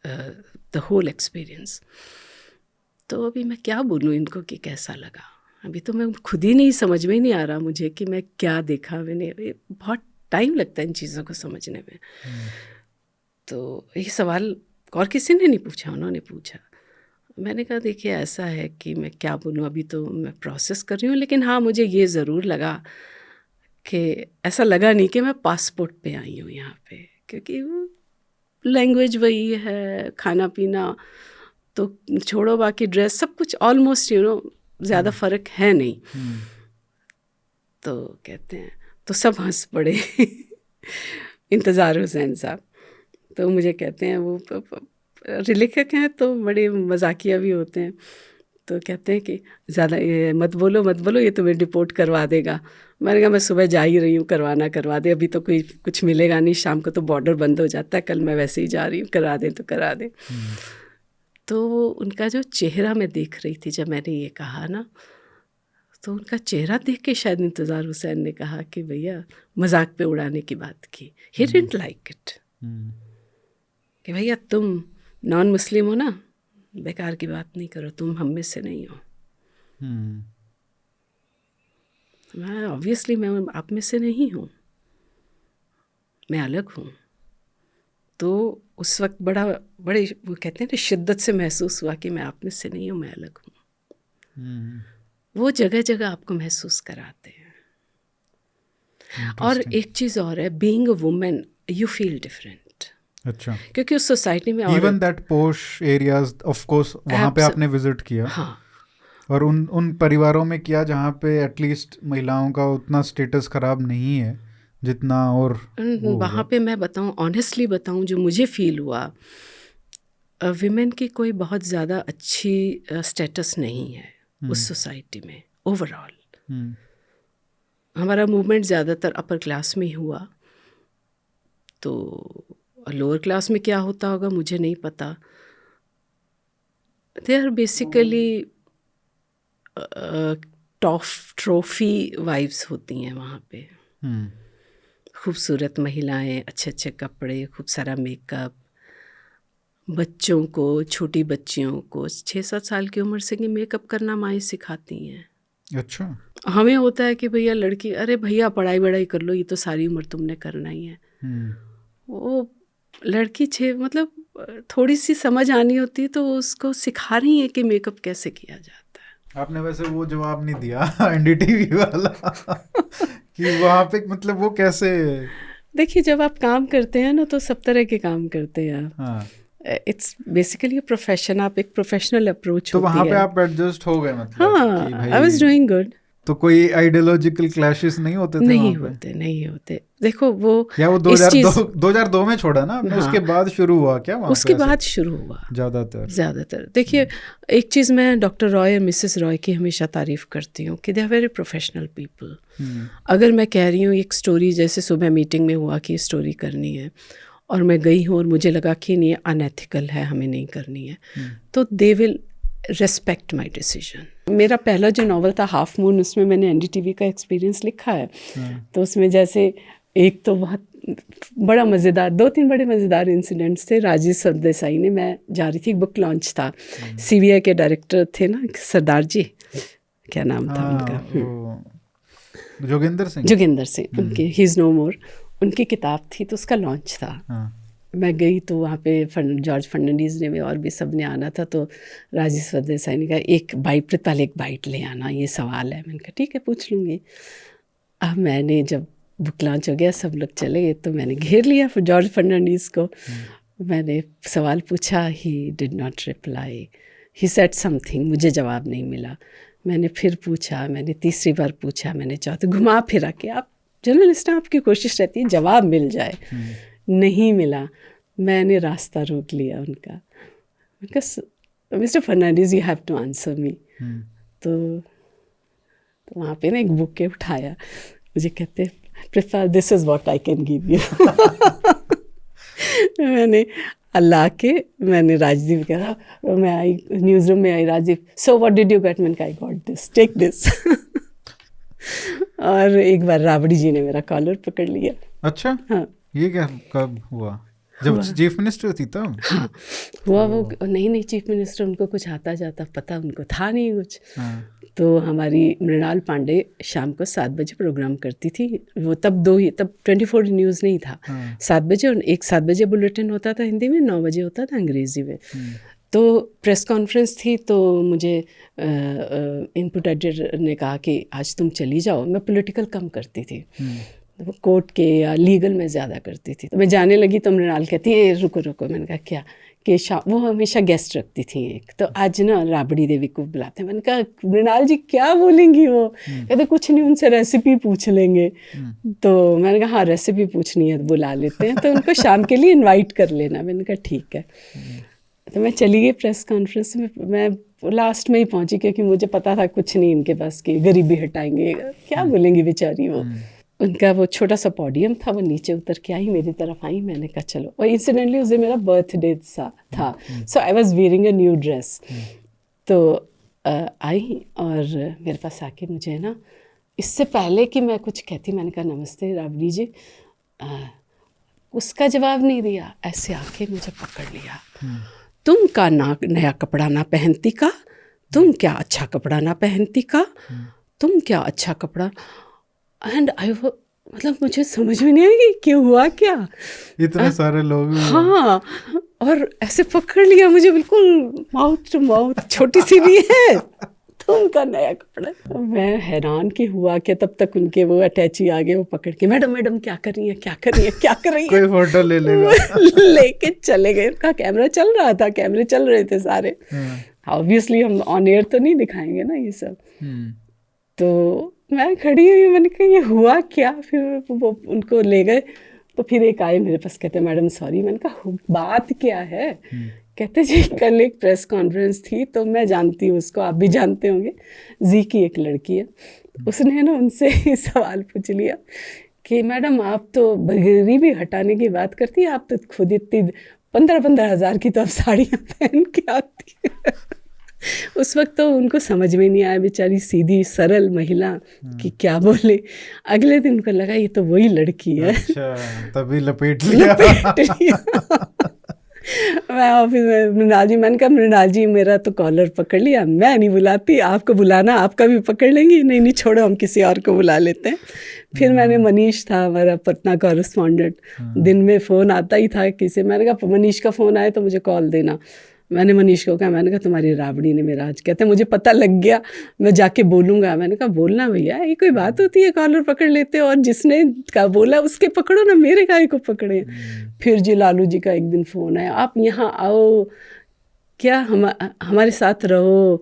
द होल एक्सपीरियंस। तो अभी मैं क्या बोलूँ इनको कि कैसा लगा, अभी तो मैं खुद ही नहीं, समझ में ही नहीं आ रहा मुझे कि मैं क्या देखा मैंने। बहुत टाइम लगता है इन चीज़ों को समझने में। तो ये सवाल और किसी ने नहीं पूछा, उन्होंने पूछा। मैंने कहा देखिए ऐसा है कि मैं क्या बोलूँ, अभी तो मैं प्रोसेस कर रही हूँ, लेकिन हाँ मुझे ये ज़रूर लगा कि ऐसा लगा नहीं कि मैं पासपोर्ट पे आई हूँ यहाँ पे, क्योंकि लैंग्वेज वही है, खाना पीना तो छोड़ो, बाकी ड्रेस सब कुछ ऑलमोस्ट, यू नो, ज़्यादा फ़र्क है नहीं। तो कहते हैं, तो सब हंस पड़े। इंतज़ार हुसैन साहब तो मुझे कहते हैं, वो लेखक हैं तो बड़े मजाकिया भी होते हैं, तो कहते हैं कि ज़्यादा मत बोलो मत बोलो, ये तुम्हें डिपोर्ट करवा देगा। मैंने कहा मैं सुबह जा ही रही हूँ, करवाना करवा दे, अभी तो कोई कुछ मिलेगा नहीं, शाम को तो बॉर्डर बंद हो जाता है, कल मैं वैसे ही जा रही हूँ, करा दें तो करा दें। तो उनका जो चेहरा मैं देख रही थी जब मैंने ये कहा ना, तो उनका चेहरा देख के शायद इंतज़ार हुसैन ने कहा कि भैया मजाक पे उड़ाने की बात की। ही डिडंट लाइक इट, कि भैया तुम नॉन मुस्लिम हो ना, बेकार की बात नहीं करो, तुम हम में से नहीं हो। मैं ऑब्वियसली मैं आप में से नहीं हूँ, मैं अलग हूँ। तो उस वक्त बड़े वो कहते हैं ना, शिद्दत से महसूस हुआ कि मैं आप में से नहीं हूँ, मैं अलग हूँ। वो जगह जगह आपको महसूस कराते हैं। और एक चीज़ और है, being a women you feel different. अच्छा, क्योंकि उस सोसाइटी में इवन दैट पोश एरियाज ऑफ कोर्स वहाँ पे आपने विजिट किया। हाँ, और उन परिवारों में किया जहाँ पे एटलीस्ट महिलाओं का उतना स्टेटस खराब नहीं है जितना और वहाँ पे मैं बताऊँ, ऑनेस्टली बताऊँ, जो मुझे फील हुआ, विमेन की कोई बहुत ज़्यादा अच्छी स्टेटस नहीं है उस सोसाइटी में ओवरऑल। हमारा मूवमेंट ज़्यादातर अपर क्लास में ही हुआ, तो लोअर क्लास में क्या होता होगा मुझे नहीं पता। They are basically trophy wives होती हैं वहाँ पे। खूबसूरत महिलाएं, अच्छे अच्छे कपड़े, खूब सारा मेकअप, बच्चों को, छोटी बच्चियों को 6-7 साल की उम्र से मेकअप करना माएँ सिखाती हैं। अच्छा, हमें होता है कि भैया लड़की, अरे भैया पढ़ाई वढ़ाई कर लो, ये तो सारी उम्र तुमने करना ही है। वो लड़की मतलब थोड़ी सी समझ आनी होती है तो उसको सिखा रही है कि मेकअप कैसे किया जाता है। आपने वैसे वो जवाब नहीं दिया एनडीटीवी वाला कि वहाँ पे मतलब वो कैसे। देखिए, जब आप काम करते हैं ना तो सब तरह के काम करते हैं आप। हाँ, इट्स बेसिकली प्रोफेशन, आप एक प्रोफेशनल अप्रोच तो होती वहाँ है। पे आप एडजस्ट हो गए मतलब हाँ, कि भाई आई वाज डूइंग गुड। तो कोई आइडियोलॉजिकल क्लैशेस नहीं होते थे नहीं वहाँ पे? नहीं होते। देखो वो या वो इस चीज़ 2002 में छोड़ा ना आपने, हाँ, उसके बाद शुरू हुआ क्या वहाँ उसके पे ऐसा? बाद शुरू हुआ ज़्यादातर। देखिए, एक चीज़ मैं डॉक्टर रॉय और मिसेस रॉय की हमेशा तारीफ़ करती हूँ कि they are very professional people. अगर मैं कह रही हूँ एक स्टोरी, जैसे सुबह मीटिंग में हुआ कि स्टोरी करनी है और मैं गई हूँ और मुझे लगा कि नहीं, अनएथिकल है, हमें नहीं करनी है, तो they will respect my decision. मेरा पहला जो नावल था हाफ मून, उसमें मैंने एनडीटीवी का एक्सपीरियंस लिखा है। तो उसमें जैसे एक तो बहुत बड़ा मज़ेदार, 2-3 बड़े मज़ेदार इंसिडेंट्स थे। राजीव सरदेसाई ने, मैं जा रही थी, बुक लॉन्च था, सीबीआई के डायरेक्टर थे ना सरदार जी, क्या नाम था उनका, जोगिंदर सिंह, उनके ही इज़ नो मोर, उनकी किताब थी तो उसका लॉन्च था। मैं गई तो वहाँ पे जॉर्ज फर्नांडीज़ ने भी और भी सब ने आना था, तो राजीव सरदेसाई ने कहा एक बाइट ले आना, ये सवाल है। मैंने कहा ठीक है, पूछ लूँगी। अब मैंने जब बुक लॉन्च हो गया, सब लोग चले गए, तो मैंने घेर लिया फिर जॉर्ज फर्नांडीज़ को। मैंने सवाल पूछा, he did not reply, he said something, मुझे जवाब नहीं मिला। मैंने फिर पूछा, मैंने तीसरी बार पूछा, मैंने चौथी, घुमा फिरा के, आप जर्नलिस्ट हैं, आपकी कोशिश रहती है जवाब मिल जाए। नहीं मिला। मैंने रास्ता रोक लिया उनका, Mister Fernandes you have to answer me. तो वहाँ पे ना एक बुके उठाया, मुझे कहते prefer, this is what I can give you. मैंने अल्लाह के, मैंने राजदीप कहा, मैं आई न्यूज़ रूम में आई, Rajdeep so what did you get? मैंने I got this, take this. और एक बार राबड़ी जी ने मेरा कॉलर पकड़ लिया। अच्छा, हाँ, ये क्या कब हुआ? जब चीफ मिनिस्टर थी तब? हाँ हुआ। वो नहीं चीफ मिनिस्टर, उनको कुछ आता जाता पता उनको था नहीं कुछ। तो हमारी मृणाल पांडे शाम को 7 बजे प्रोग्राम करती थी। वो तब 24 न्यूज़ नहीं था। 7 बजे, और एक 7 बजे बुलेटिन होता था हिंदी में, 9 बजे होता था अंग्रेज़ी में। तो प्रेस कॉन्फ्रेंस थी, तो मुझे इनपुट एडिटर ने कहा कि आज तुम चली जाओ। मैं पॉलिटिकल कम करती थी, कोर्ट के या लीगल में ज़्यादा करती थी। तो मैं जाने लगी तो मृणाल कहती है रुको। मैंने कहा क्या? कि वो हमेशा गेस्ट रखती थी एक, तो आज ना राबड़ी देवी को बुलाते हैं। मैंने कहा मृणाल जी क्या बोलेंगी? वो कहते कुछ नहीं, उनसे रेसिपी पूछ लेंगे। तो मैंने कहा हाँ, रेसिपी पूछनी है, बुला लेते हैं, तो उनको शाम के लिए इन्वाइट कर लेना। मैंने कहा ठीक है। तो मैं चली गई प्रेस कॉन्फ्रेंस में। मैं लास्ट में ही पहुंची क्योंकि मुझे पता था कुछ नहीं इनके पास कि गरीबी हटाएंगे, क्या बोलेंगी बेचारी वो। उनका वो छोटा सा पोडियम था, वो नीचे उतर के आई, मेरी तरफ आई। मैंने कहा चलो, और इंसिडेंटली उस दिन मेरा बर्थडे था, so I was wearing a new dress. तो आई और मेरे पास आके मुझे ना, इससे पहले कि मैं कुछ कहती, मैंने कहा नमस्ते राबड़ी जी। उसका जवाब नहीं दिया, ऐसे आके मुझे पकड़ लिया। तुम का नया कपड़ा ना पहनती का, तुम क्या अच्छा कपड़ा ना पहनती का, तुम क्या अच्छा कपड़ा। एंड आई, मतलब मुझे समझ में नहीं आई क्यों हुआ क्या, इतने सारे लोग। हाँ, और ऐसे पकड़ लिया मुझे, बिल्कुल माउथ टू माउथ, छोटी सी भी है तो उनका नया कपड़ा। मैं हैरान की हुआ कि तब तक उनके वो अटैची आ गए, वो पकड़ के मैडम मैडम क्या कर रही है, क्या कर रही है, क्या कर रही है, कोई फोटो ले लेगा। लेके चले गए। उनका कैमरा चल रहा था, कैमरे चल रहे थे सारे। ऑब्वियसली हम ऑन एयर तो नहीं दिखाएंगे ना ये सब। तो मैं खड़ी हुई, मैंने कहा ये हुआ क्या। फिर वो उनको ले गए, तो फिर एक आए मेरे पास, कहते मैडम सॉरी। मैंने कहा बात क्या है? कहते जी कल एक प्रेस कॉन्फ्रेंस थी, तो मैं जानती हूँ उसको, आप भी जानते होंगे, जी की एक लड़की है। उसने ना उनसे सवाल पूछ लिया कि मैडम आप तो गरीबी हटाने की बात करती है, आप तो खुद इतनी 15-15 हज़ार की तो आप साड़ियाँ पहन के आती है। उस वक्त तो उनको समझ में नहीं आया, बेचारी सीधी सरल महिला कि क्या बोले। अगले दिन उनको लगा ये तो वही लड़की है। अच्छा, तभी लपेट लिया। मैं ऑफिस में मृणाल जी, मैंने कहा मृणाल जी मेरा तो कॉलर पकड़ लिया, मैं नहीं बुलाती, आपको बुलाना आपका भी पकड़ लेंगी। नहीं नहीं छोड़ो, हम किसी और को बुला लेते हैं। फिर मैंने मनीष था हमारा पटना कॉरेस्पॉन्डेंट, दिन में फ़ोन आता ही था किसी, मैंने कहा मनीष का फ़ोन आए तो मुझे कॉल देना। मैंने मनीष को कहा, मैंने कहा तुम्हारी राबड़ी ने मेरा आज, कहते मुझे पता लग गया, मैं जाके बोलूँगा। मैंने कहा बोलना भैया, ये कोई बात होती है, कॉलर पकड़ लेते हो, और जिसने का बोला उसके पकड़ो ना, मेरे काहे को पकड़े। फिर जी लालू जी का एक दिन फ़ोन आया, आप यहाँ आओ क्या, हमारे साथ रहो,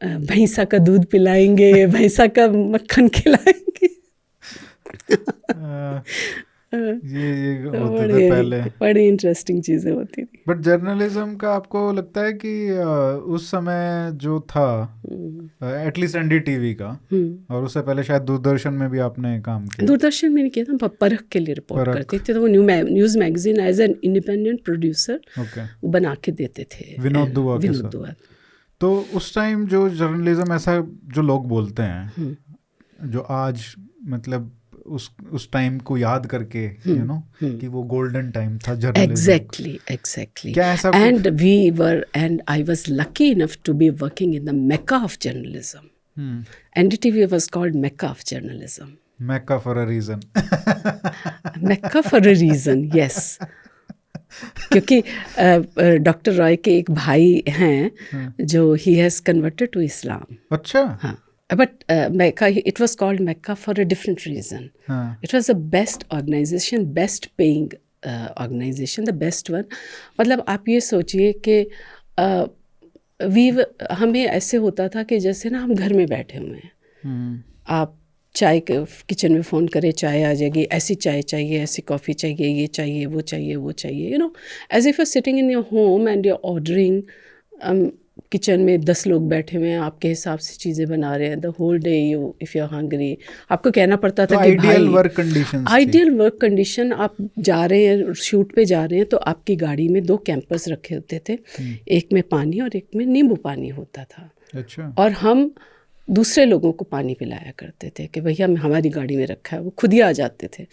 भैंसा का दूध पिलाएंगे, भैंसा का मक्खन खिलाएंगे। ये होते थे पहले, बड़ी इंटरेस्टिंग चीज़ें होती थी। बट जर्नलिज्म का आपको लगता है कि उस समय जो था, एटलीस्ट एनडीटीवी का, और उससे पहले शायद दूरदर्शन में भी आपने काम किया? दूरदर्शन में नहीं किया था, परख के लिए रिपोर्ट करते थे, तो वो news magazine as an independent producer बना के देते थे विनोद दुआ। तो उस टाइम जो जर्नलिज्म, ऐसा जो लोग बोलते हैं, जो आज मतलब उस टाइम को याद करके यू नो कि वो गोल्डन टाइम था जर्नलिज्म। एग्जैक्टली क्या ऐसा? And I was lucky enough to be working in the Mecca of journalism. NDTV was called Mecca of journalism. Mecca for a reason. Mecca for a reason, yes. क्योंकि doctor Roy के एक भाई हैं जो he has converted to Islam. अच्छा। हाँ, but Mecca, it was called Mecca for a different reason. It was the best organization, best paying organization, the best one. मतलब आप ये सोचिए कि हमें ऐसे होता था कि जैसे ना हम घर में बैठे हुए हैं, आप चाय के किचन में फ़ोन करें, चाय आ जाएगी, ऐसी चाय चाहिए, ऐसी कॉफ़ी चाहिए, ये चाहिए, वो चाहिए, वो चाहिए, you know, as if you sitting in your home and you ordering. Kitchen में 10 लोग बैठे हुए हैं, आपके हिसाब से चीज़ें बना रहे हैं, the whole day you if you are hungry. आपको कहना पड़ता था कि ideal work condition, ideal work condition. आप जा रहे हैं, शूट पे जा रहे हैं, तो आपकी गाड़ी में 2 कैंपर्स रखे होते थे, एक में पानी और एक में नींबू पानी होता था। अच्छा। और हम दूसरे लोगों को पानी पिलाया करते थे कि भैया हमारी गाड़ी में रखा है, वो खुद ही आ जाते थे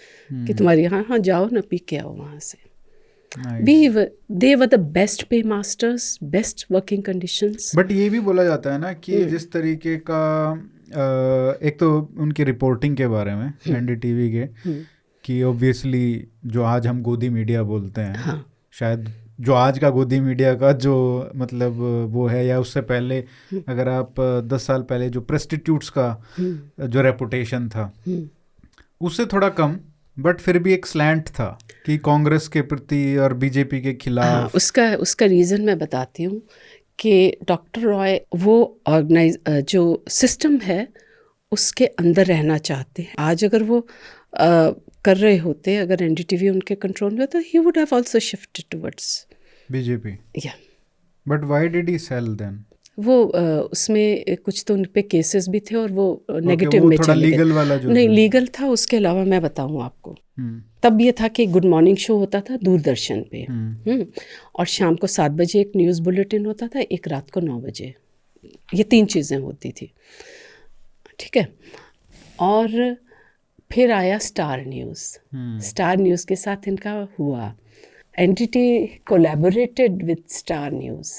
कि तुम्हारी हाँ जाओ ना, पी के आओ वहाँ से। They were the best paymasters, best working conditions. But ये भी बोला जाता है ना कि जिस तरीके का एक तो उनकी रिपोर्टिंग के बारे में एनडीटीवी के, कि ऑब्वियसली जो आज हम गोदी मीडिया बोलते हैं, हाँ, शायद जो आज का गोदी मीडिया का जो मतलब वो है, या उससे पहले अगर आप 10 साल पहले जो प्रेस्टिट्यूट्स का जो रेपुटेशन था, उससे थोड़ा कम, बट फिर भी एक स्लैंट था कि कांग्रेस के प्रति और बीजेपी के खिलाफ। हाँ, उसका रीज़न मैं बताती हूँ कि डॉक्टर रॉय वो जो सिस्टम है उसके अंदर रहना चाहते हैं। आज अगर वो कर रहे होते, अगर एनडीटीवी उनके कंट्रोल में, तो he would have also shifted towards BJP. या but why did he sell then? वो उसमें कुछ तो उन पे केसेस भी थे और वो नेगेटिव में चले गए। लीगल वाला जो नहीं, लीगल था। उसके अलावा मैं बताऊँ आपको, तब ये था कि गुड मॉर्निंग शो होता था दूरदर्शन पे, और शाम को 7 बजे एक न्यूज़ बुलेटिन होता था, एक रात को 9 बजे। ये 3 चीज़ें होती थी, ठीक है। और फिर आया स्टार न्यूज़। स्टार न्यूज़ के साथ इनका हुआ, NDT collaborated with star news.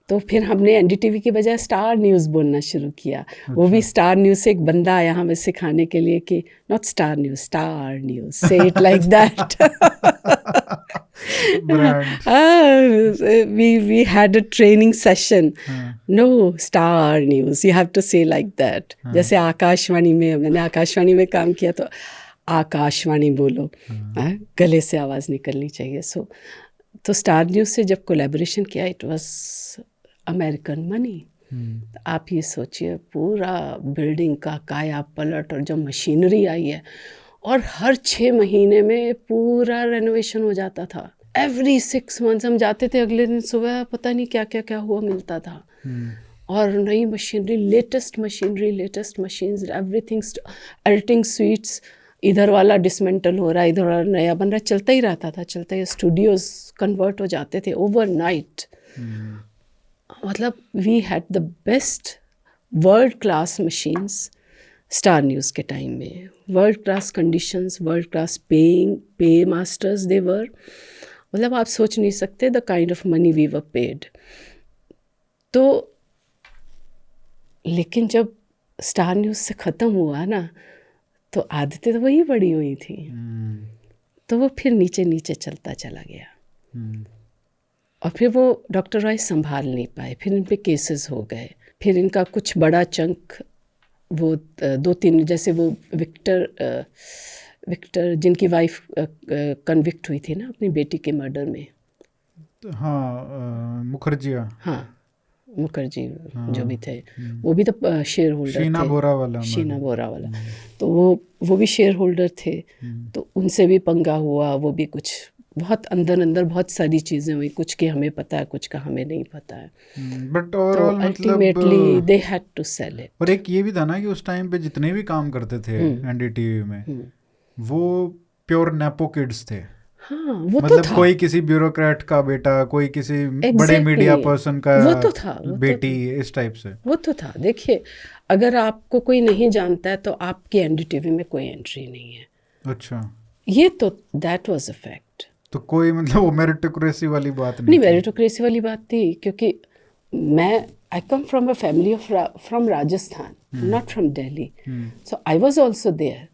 तो फिर हमने एनडीटीवी की बजाय स्टार न्यूज़ बोलना शुरू किया। अच्छा। वो भी स्टार न्यूज़ से एक बंदा आया हमें सिखाने के लिए कि not star news, star news, say it like that. Brand we had a training session. No, Star News, you have to say like that. जैसे आकाशवाणी में, मैंने आकाशवाणी में काम किया तो आकाशवाणी बोलो, गले से आवाज़ निकलनी चाहिए. तो स्टार न्यूज़ से जब कोलैबोरेशन किया, इट वाज अमेरिकन मनी. आप ये सोचिए, पूरा बिल्डिंग का काया पलट, और जो मशीनरी आई है, और हर 6 महीने में पूरा रेनोवेशन हो जाता था. एवरी 6 मंथ्स हम जाते थे, अगले दिन सुबह पता नहीं क्या क्या क्या हुआ मिलता था. और नई machinery, latest machines, everything, editing sweets, इधर वाला डिसमेंटल हो रहा है, इधर वाला नया बन रहा है, चलता ही रहता था, चलता ही. स्टूडियोज़ कन्वर्ट हो जाते थे ओवरनाइट. मतलब we had the best world class machines Star News के टाइम में. World class conditions, world class pay masters they were. मतलब आप सोच नहीं सकते the kind of money we were paid. तो लेकिन जब स्टार न्यूज़ से ख़त्म हुआ ना, तो आदतें तो वही बड़ी हुई थी. तो वो फिर नीचे नीचे चलता चला गया. और फिर वो डॉक्टर रॉय संभाल नहीं पाए, फिर इन पे केसेस हो गए. फिर इनका कुछ बड़ा चंक, वो 2-3, जैसे वो विक्टर जिनकी वाइफ कन्विक्ट हुई थी ना अपनी बेटी के मर्डर में. हाँ, मुखर्जी जो भी थे, वो भी तो शेयर होल्डर थे. शीना बोरा वाला. तो वो भी शेयर होल्डर थे. तो उनसे भी पंगा हुआ. वो भी कुछ बहुत अंदर बहुत सारी चीज़ें हुई, कुछ की हमें पता है, कुछ का हमें नहीं पता है. But overall ultimately they had to sell it. और एक ये भी था ना कि उस टाइम पे जितने भी काम करते थे एनडीटीवी में, वो प्योर नेपो किड्स थे. हाँ, वो मतलब तो था. कोई किसी ब्यूरोक्रेट का बेटा, कोई किसी बड़े मीडिया पर्सन का वो तो था, बेटी, इस टाइप से. वो तो था. देखिए, अगर आपको कोई नहीं जानता है तो आपकी एनडीटीवी में कोई एंट्री नहीं है. अच्छा, ये तो दैट वाज अ फैक्ट. तो कोई मतलब वो मेरिटोक्रेसी वाली बात नहीं, मेरिटोक्रेसी वाली बात थी, क्योंकि I come from a family from Rajasthan, not from Delhi. So I was also there,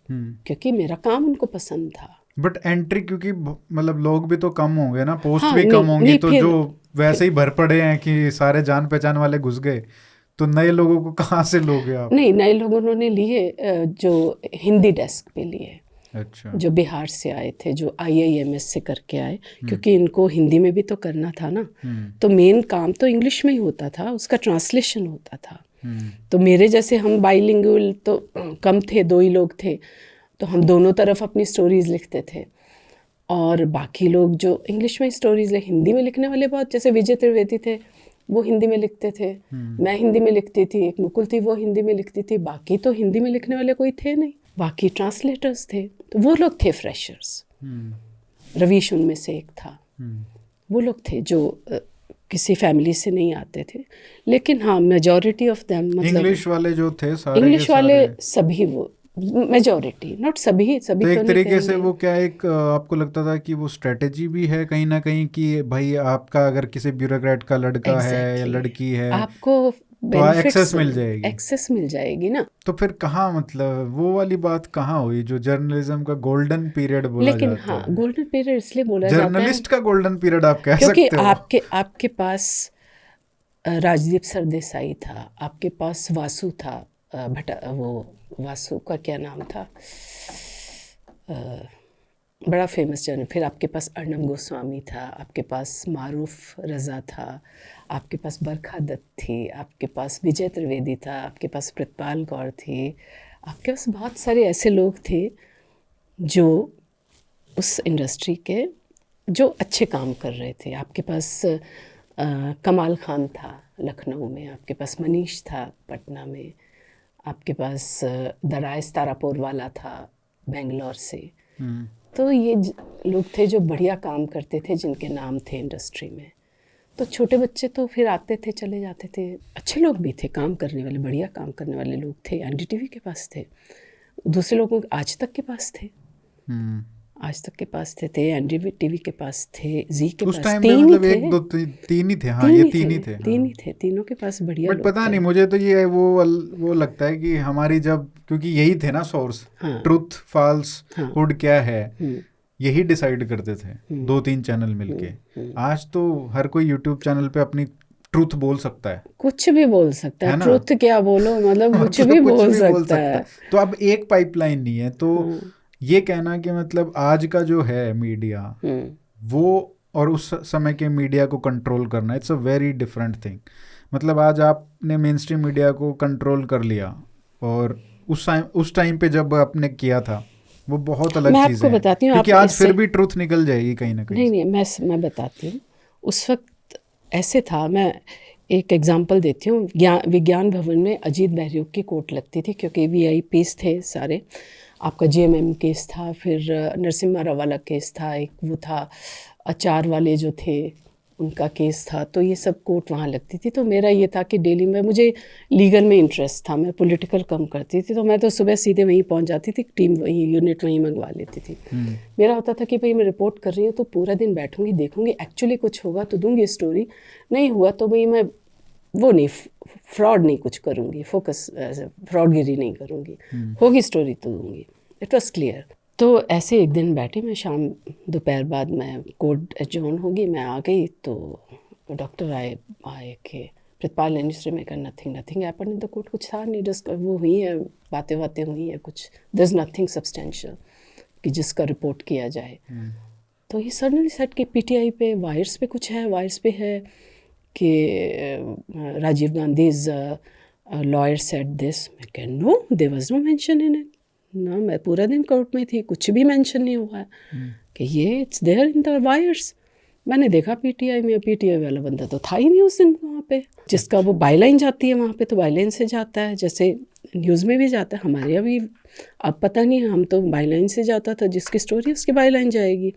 क्योंकि मेरा काम उनको पसंद था. बट एंट्री, क्योंकि मतलब लोग भी तो कम होंगे ना, पोस्ट हाँ, भी कम होंगी, तो फिर, जो वैसे ही भर पड़े हैं कि सारे जान पहचान वाले घुस गए, तो नए लोगों को कहाँ से लोगे आप? नहीं, नए लोगों उन्होंने लिए जो हिंदी डेस्क पे लिए. अच्छा. जो बिहार से आए थे, जो IIMS से करके आए, क्योंकि इनको हिंदी में भी तो करना था ना. तो मेन काम तो इंग्लिश में ही होता था, उसका ट्रांसलेशन होता था. तो मेरे जैसे हम बाइलिंगुअल तो कम थे, 2 ही लोग थे, तो हम दोनों तरफ अपनी स्टोरीज़ लिखते थे. और बाकी लोग जो इंग्लिश में स्टोरीज़ हिंदी में लिखने वाले बहुत, जैसे विजय त्रिवेदी थे, वो हिंदी में लिखते थे. मैं हिंदी में लिखती थी. एक मुकुल थी, वो हिंदी में लिखती थी. बाकी तो हिंदी में लिखने वाले कोई थे नहीं, बाकी ट्रांसलेटर्स थे. तो वो लोग थे फ्रेशर्स. रवीश उनमें से एक था. वो लोग थे जो किसी फैमिली से नहीं आते थे. लेकिन हाँ, मेजॉरिटी ऑफ देम, मतलब इंग्लिश वाले जो थे सारे, इंग्लिश वाले सभी, वो मेजॉरिटी, नॉट सभी तो एक तरीके से वो क्या, एक आपको लगता था कि वो स्ट्रेटेजी भी है कहीं ना कहीं, कि भाई आपका अगर किसी ब्यूरोक्रेट का लड़का है या लड़की है, आपको तो एक्सेस मिल जाएगी ना. तो फिर कहाँ, मतलब वो वाली बात कहाँ हुई जो जर्नलिज्म का गोल्डन पीरियड बोला जाता है? लेकिन हाँ, गोल्डन पीरियड इसलिए बोला जाता है, जर्नलिस्ट का गोल्डन पीरियड आप कह सकते हो, क्योंकि आपके पास राजदीप सरदेसाई था, आपके पास वासु था, वो वासु का क्या नाम था, बड़ा फेमस जर्नल. फिर आपके पास अर्नब गोस्वामी था, आपके पास मारूफ रज़ा था, आपके पास बरखा दत्त थी, आपके पास विजय त्रिवेदी था, आपके पास प्रितपाल गौर थी, आपके पास बहुत सारे ऐसे लोग थे जो उस इंडस्ट्री के जो अच्छे काम कर रहे थे. आपके पास कमाल खान था लखनऊ में, आपके पास मनीष था पटना में, आपके पास दराइस तारापुर वाला था बेंगलोर से. तो ये लोग थे जो बढ़िया काम करते थे, जिनके नाम थे इंडस्ट्री में. तो छोटे बच्चे तो फिर आते थे, चले जाते थे. अच्छे लोग भी थे, काम करने वाले, बढ़िया काम करने वाले लोग थे. एनडीटीवी के पास थे, दूसरे लोगों आज तक के पास थे, आज तक के पास थे, एनडीटीवी के पास थे, जी के पास. तीन ही थे. हाँ, ये तीन ही थे. तीनों के पास बढ़िया. बट पता नहीं, मुझे तो ये वो लगता है कि हमारी, जब क्योंकि यही थे ना सोर्स, ट्रुथ फॉल्स हुड क्या है, यही डिसाइड करते थे, 2-3 चैनल मिलके। आज तो हर कोई यूट्यूब चैनल पे अपनी ट्रूथ बोल सकता है, कुछ भी बोल सकता है ना? ट्रूथ क्या बोलो, मतलब कुछ तो भी कुछ बोल भी बोल सकता है। तो अब एक पाइपलाइन नहीं है, तो ये कहना कि मतलब आज का जो है मीडिया वो और उस समय के मीडिया को कंट्रोल करना, it's a very different thing. मतलब आज आपने मेन स्ट्रीम मीडिया को कंट्रोल कर लिया, और उस टाइम पे जब आपने किया था वो बहुत अलग मैं चीज़ें आपको हैं, बताती हूँ, क्योंकि आप आज इससे फिर भी ट्रूथ निकल जाएगी कहीं ना कहीं नहीं नहीं, मैं बताती हूँ। उस वक्त ऐसे था, मैं एक एग्जांपल देती हूँ। विज्ञान भवन में अजीत बहरियों की कोर्ट लगती थी, क्योंकि वीआईपीस थे सारे। आपका जेएमएम केस था, फिर नरसिम्हा राव वाला केस था, एक वो था अचार वाले जो थे उनका केस था। तो ये सब कोर्ट वहाँ लगती थी। तो मेरा ये था कि डेली में, मुझे लीगल में इंटरेस्ट था, मैं पॉलिटिकल कम करती थी, तो मैं तो सुबह सीधे वहीं पहुँच जाती थी, टीम वहीं, यूनिट वहीं मंगवा लेती थी। मेरा होता था कि भाई मैं रिपोर्ट कर रही हूँ तो पूरा दिन बैठूंगी, देखूंगी, एक्चुअली कुछ होगा तो दूंगी स्टोरी, नहीं हुआ तो भाई मैं वो नहीं, फ्रॉड नहीं कुछ करूँगी, फोकस फ्रॉडगिरी नहीं करूँगी, होगी स्टोरी तो दूंगी। It was clear. तो ऐसे एक दिन बैठे मैं, शाम दोपहर बाद मैं कोर्ट एडजॉर्न होगी, मैं आ गई तो डॉक्टर आए कि प्रितपाल एनिस्ट्री में, nothing happened in the court, कुछ था नहीं, जस्ट वो हुई है, बातें हुई है, कुछ देयर इज नथिंग सब्सटेंशियल कि जिसका रिपोर्ट किया जाए। तो ही सडनली सेट कि पीटीआई पे वायर्स पे कुछ है, वायर्स पे है कि Rajiv Gandhi is lawyer said this. मैं कह no, there was no mention in it ना, मैं पूरा दिन कोर्ट में थी, कुछ भी मेंशन नहीं हुआ है कि ये it's there in the wires. मैंने देखा पीटीआई में, पीटीआई वाला बंदा तो था ही नहीं उस दिन वहाँ पे, जिसका वो बाईलाइन जाती है वहाँ पे, तो बाईलाइन से जाता है, जैसे न्यूज़ में भी जाता है, हमारे यहाँ भी अब पता नहीं, हम तो बाईलाइन से जाता था, जिसकी स्टोरी उसकी बाईलाइन जाएगी,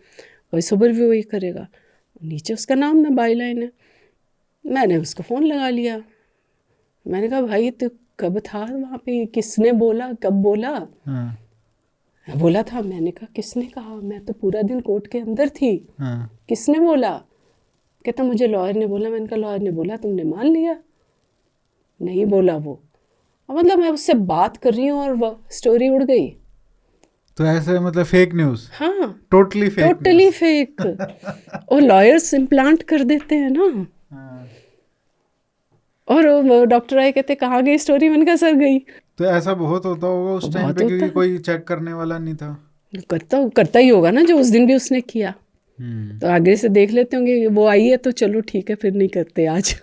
वही सुपर भी वही करेगा, नीचे उसका नाम ना बाईलाइन है। मैंने उसको फ़ोन लगा लिया, मैंने कहा भाई तो कब था वहाँ पे, किसने बोला, कब बोला? बोला था। मैंने कहा किसने कहा, मैं तो पूरा दिन कोर्ट के अंदर थी, किसने बोला? कहता मुझे लॉयर ने बोला। मैंने कहा लॉयर ने बोला, तुमने मान लिया? नहीं बोला वो। मतलब मैं उससे बात कर रही हूँ और वो स्टोरी उड़ गई। तो ऐसे मतलब फेक न्यूज़, हाँ, टोटली फेक। और लॉयर्स इम्प्लांट कर देते हैं ना। और वो डॉक्टर आए, कहते कहाँ गई स्टोरी? मैंने कहा सर गई। तो ऐसा बहुत होता होगा उस टाइम पे, क्योंकि कोई चेक करने वाला नहीं था। करता ही होगा ना, जो उस दिन भी उसने किया। तो आगे से देख लेते होंगे, वो आई है तो चलो ठीक है, फिर नहीं करते आज।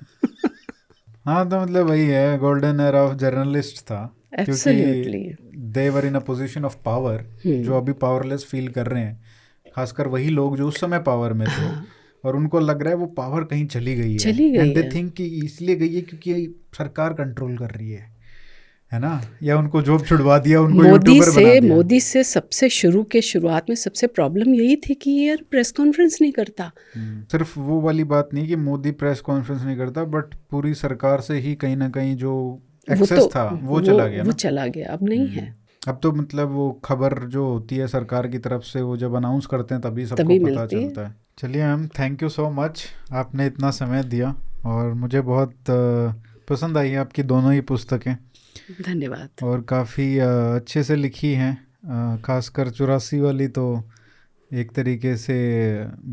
हाँ, तो मतलब वही है, गोल्डन एरा ऑफ जर्नलिस्ट था, Absolutely. क्योंकि दे वर इन अ पोजीशन ऑफ पावर, जो अभी पावरलेस फील कर रहे हैं, खासकर वही लोग जो उस समय पावर में थे, और उनको लग रहा है वो पावर कहीं चली गई है, एंड दे थिंक कि इसलिए गई है क्योंकि सरकार कंट्रोल कर रही है ना, या उनको जॉब छुड़वा दिया, उनको यूट्यूबर बना दिया। मोदी से सबसे शुरुआत में सबसे प्रॉब्लम यही थी कि यार प्रेस कॉन्फ्रेंस नहीं करता। सिर्फ वो वाली बात नहीं कि मोदी प्रेस कॉन्फ्रेंस नहीं करता, बट पूरी सरकार से ही कहीं ना कहीं जो एक्सेस था वो चला गया ना। वो चला गया, अब नहीं है। अब तो मतलब वो खबर जो होती है सरकार की तरफ से, वो जब अनाउंस करते हैं तभी सबको पता चलता है। चलिए ma'am, thank you so much, आपने इतना समय दिया, और मुझे बहुत पसंद आई आपकी दोनों ही पुस्तकें। धन्यवाद। और काफ़ी अच्छे से लिखी हैं, खासकर 84 वाली तो एक तरीके से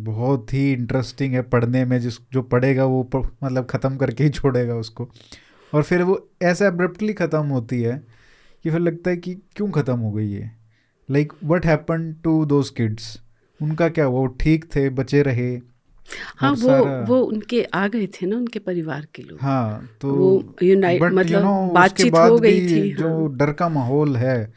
बहुत ही इंटरेस्टिंग है पढ़ने में, जो पढ़ेगा वो मतलब ख़त्म करके ही छोड़ेगा उसको, और फिर वो ऐसे अब्रप्टली ख़त्म होती है कि फिर लगता है कि क्यों ख़त्म हो गई है, like what happen to those kids, उनका क्या, वो ठीक थे, बचे रहे? हाँ, वो उनके आ गए थे ना, उनके परिवार के लोग। हाँ, तो वो मतलब बातचीत हो गई थी। जो डर का माहौल है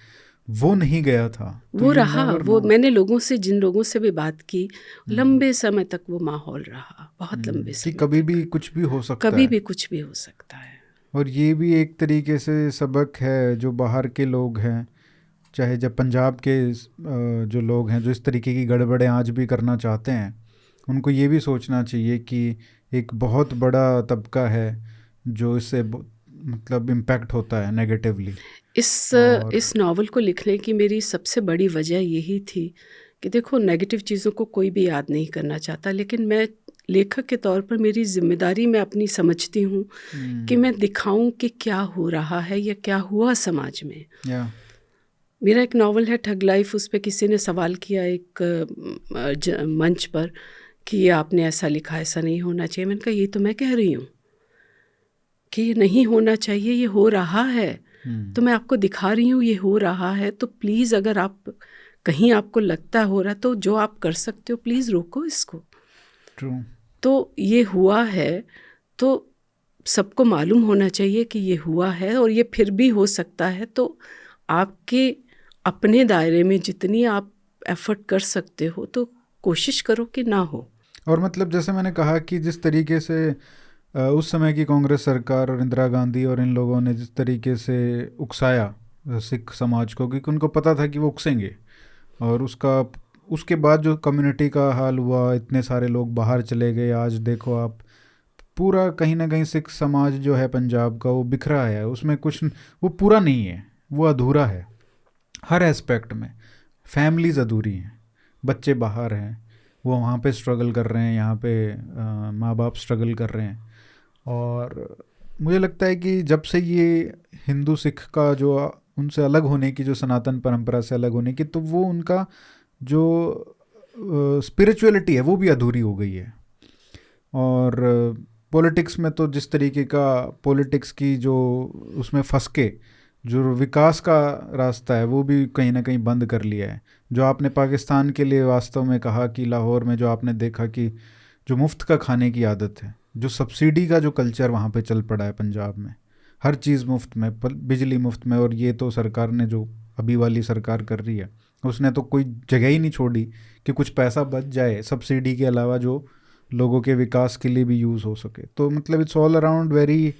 वो नहीं गया था, तो वो रहा। वो मैंने जिन लोगों से भी बात की, लंबे समय तक वो माहौल रहा, बहुत लंबे समय कि कभी भी कुछ भी हो सकता है, कभी भी कुछ भी हो सकता है। और ये भी एक तरीके से सबक है जो बाहर के लोग हैं, चाहे जब पंजाब के जो लोग हैं जो इस तरीके की गड़बड़ें आज भी करना चाहते हैं, उनको ये भी सोचना चाहिए कि एक बहुत बड़ा तबका है जो इससे मतलब इम्पैक्ट होता है नेगेटिवली। इस नावल को लिखने की मेरी सबसे बड़ी वजह यही थी कि देखो, नेगेटिव चीज़ों को कोई भी याद नहीं करना चाहता, लेकिन मैं लेखक के तौर पर मेरी जिम्मेदारी मैं अपनी समझती हूँ कि मैं दिखाऊं कि क्या हो रहा है या क्या हुआ समाज में। मेरा एक नावल है ठग लाइफ, उस पे किसी ने सवाल किया एक मंच पर कि ये आपने ऐसा लिखा, ऐसा नहीं होना चाहिए। मैंने कहा ये तो मैं कह रही हूँ कि ये नहीं होना चाहिए, ये हो रहा है, तो मैं आपको दिखा रही हूँ ये हो रहा है। तो प्लीज़ अगर आप कहीं आपको लगता हो रहा, तो जो आप कर सकते हो प्लीज़ रोको इसको। ट्रू। तो ये हुआ है, तो सबको मालूम होना चाहिए कि ये हुआ है और ये फिर भी हो सकता है। तो आपके अपने दायरे में जितनी आप एफर्ट कर सकते हो तो कोशिश करो कि ना हो। और मतलब जैसे मैंने कहा कि जिस तरीके से उस समय की कांग्रेस सरकार और इंदिरा गांधी और इन लोगों ने जिस तरीके से उकसाया सिख समाज को, क्योंकि उनको पता था कि वो उकसेंगे, और उसके बाद जो कम्युनिटी का हाल हुआ, इतने सारे लोग बाहर चले गए। आज देखो आप, पूरा कहीं ना कहीं सिख समाज जो है पंजाब का वो बिखरा है, उसमें कुछ वो पूरा नहीं है, वो अधूरा है हर एस्पेक्ट में। फैमिलीज़ अधूरी हैं, बच्चे बाहर हैं, वो वहाँ पे स्ट्रगल कर रहे हैं, यहाँ पे माँ बाप स्ट्रगल कर रहे हैं। और मुझे लगता है कि जब से ये हिंदू सिख का जो उनसे अलग होने की, जो सनातन परंपरा से अलग होने की, तो वो उनका जो स्पिरिचुअलिटी है वो भी अधूरी हो गई है। और पॉलिटिक्स में तो जिस तरीके का पॉलिटिक्स की जो उसमें फंस के जो विकास का रास्ता है वो भी कहीं ना कहीं बंद कर लिया है। जो आपने पाकिस्तान के लिए वास्तव में कहा कि लाहौर में जो आपने देखा कि जो मुफ्त का खाने की आदत है, जो सब्सिडी का जो कल्चर वहाँ पे चल पड़ा है पंजाब में, हर चीज़ मुफ्त में, बिजली मुफ्त में। और ये तो सरकार ने, जो अभी वाली सरकार कर रही है, उसने तो कोई जगह ही नहीं छोड़ी कि कुछ पैसा बच जाए सब्सिडी के अलावा जो लोगों के विकास के लिए भी यूज़ हो सके। तो मतलब it's all around very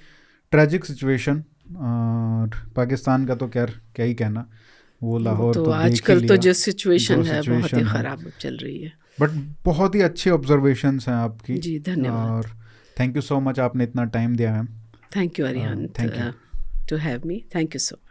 tragic situation. और पाकिस्तान का तो क्या ही कहना, वो लाहौर तो तो देख ही आजकल तो लिया जो सिचुएशन है बहुत ही सिचुएशन है। ख़राब चल रही है। बट बहुत ही अच्छी ऑब्जर्वेशंस हैं आपकी। जी धन्यवाद। और थैंक यू सो मच, आपने इतना टाइम दिया ma'am. Thank you Arihant thank you. To have me. Thank you so much.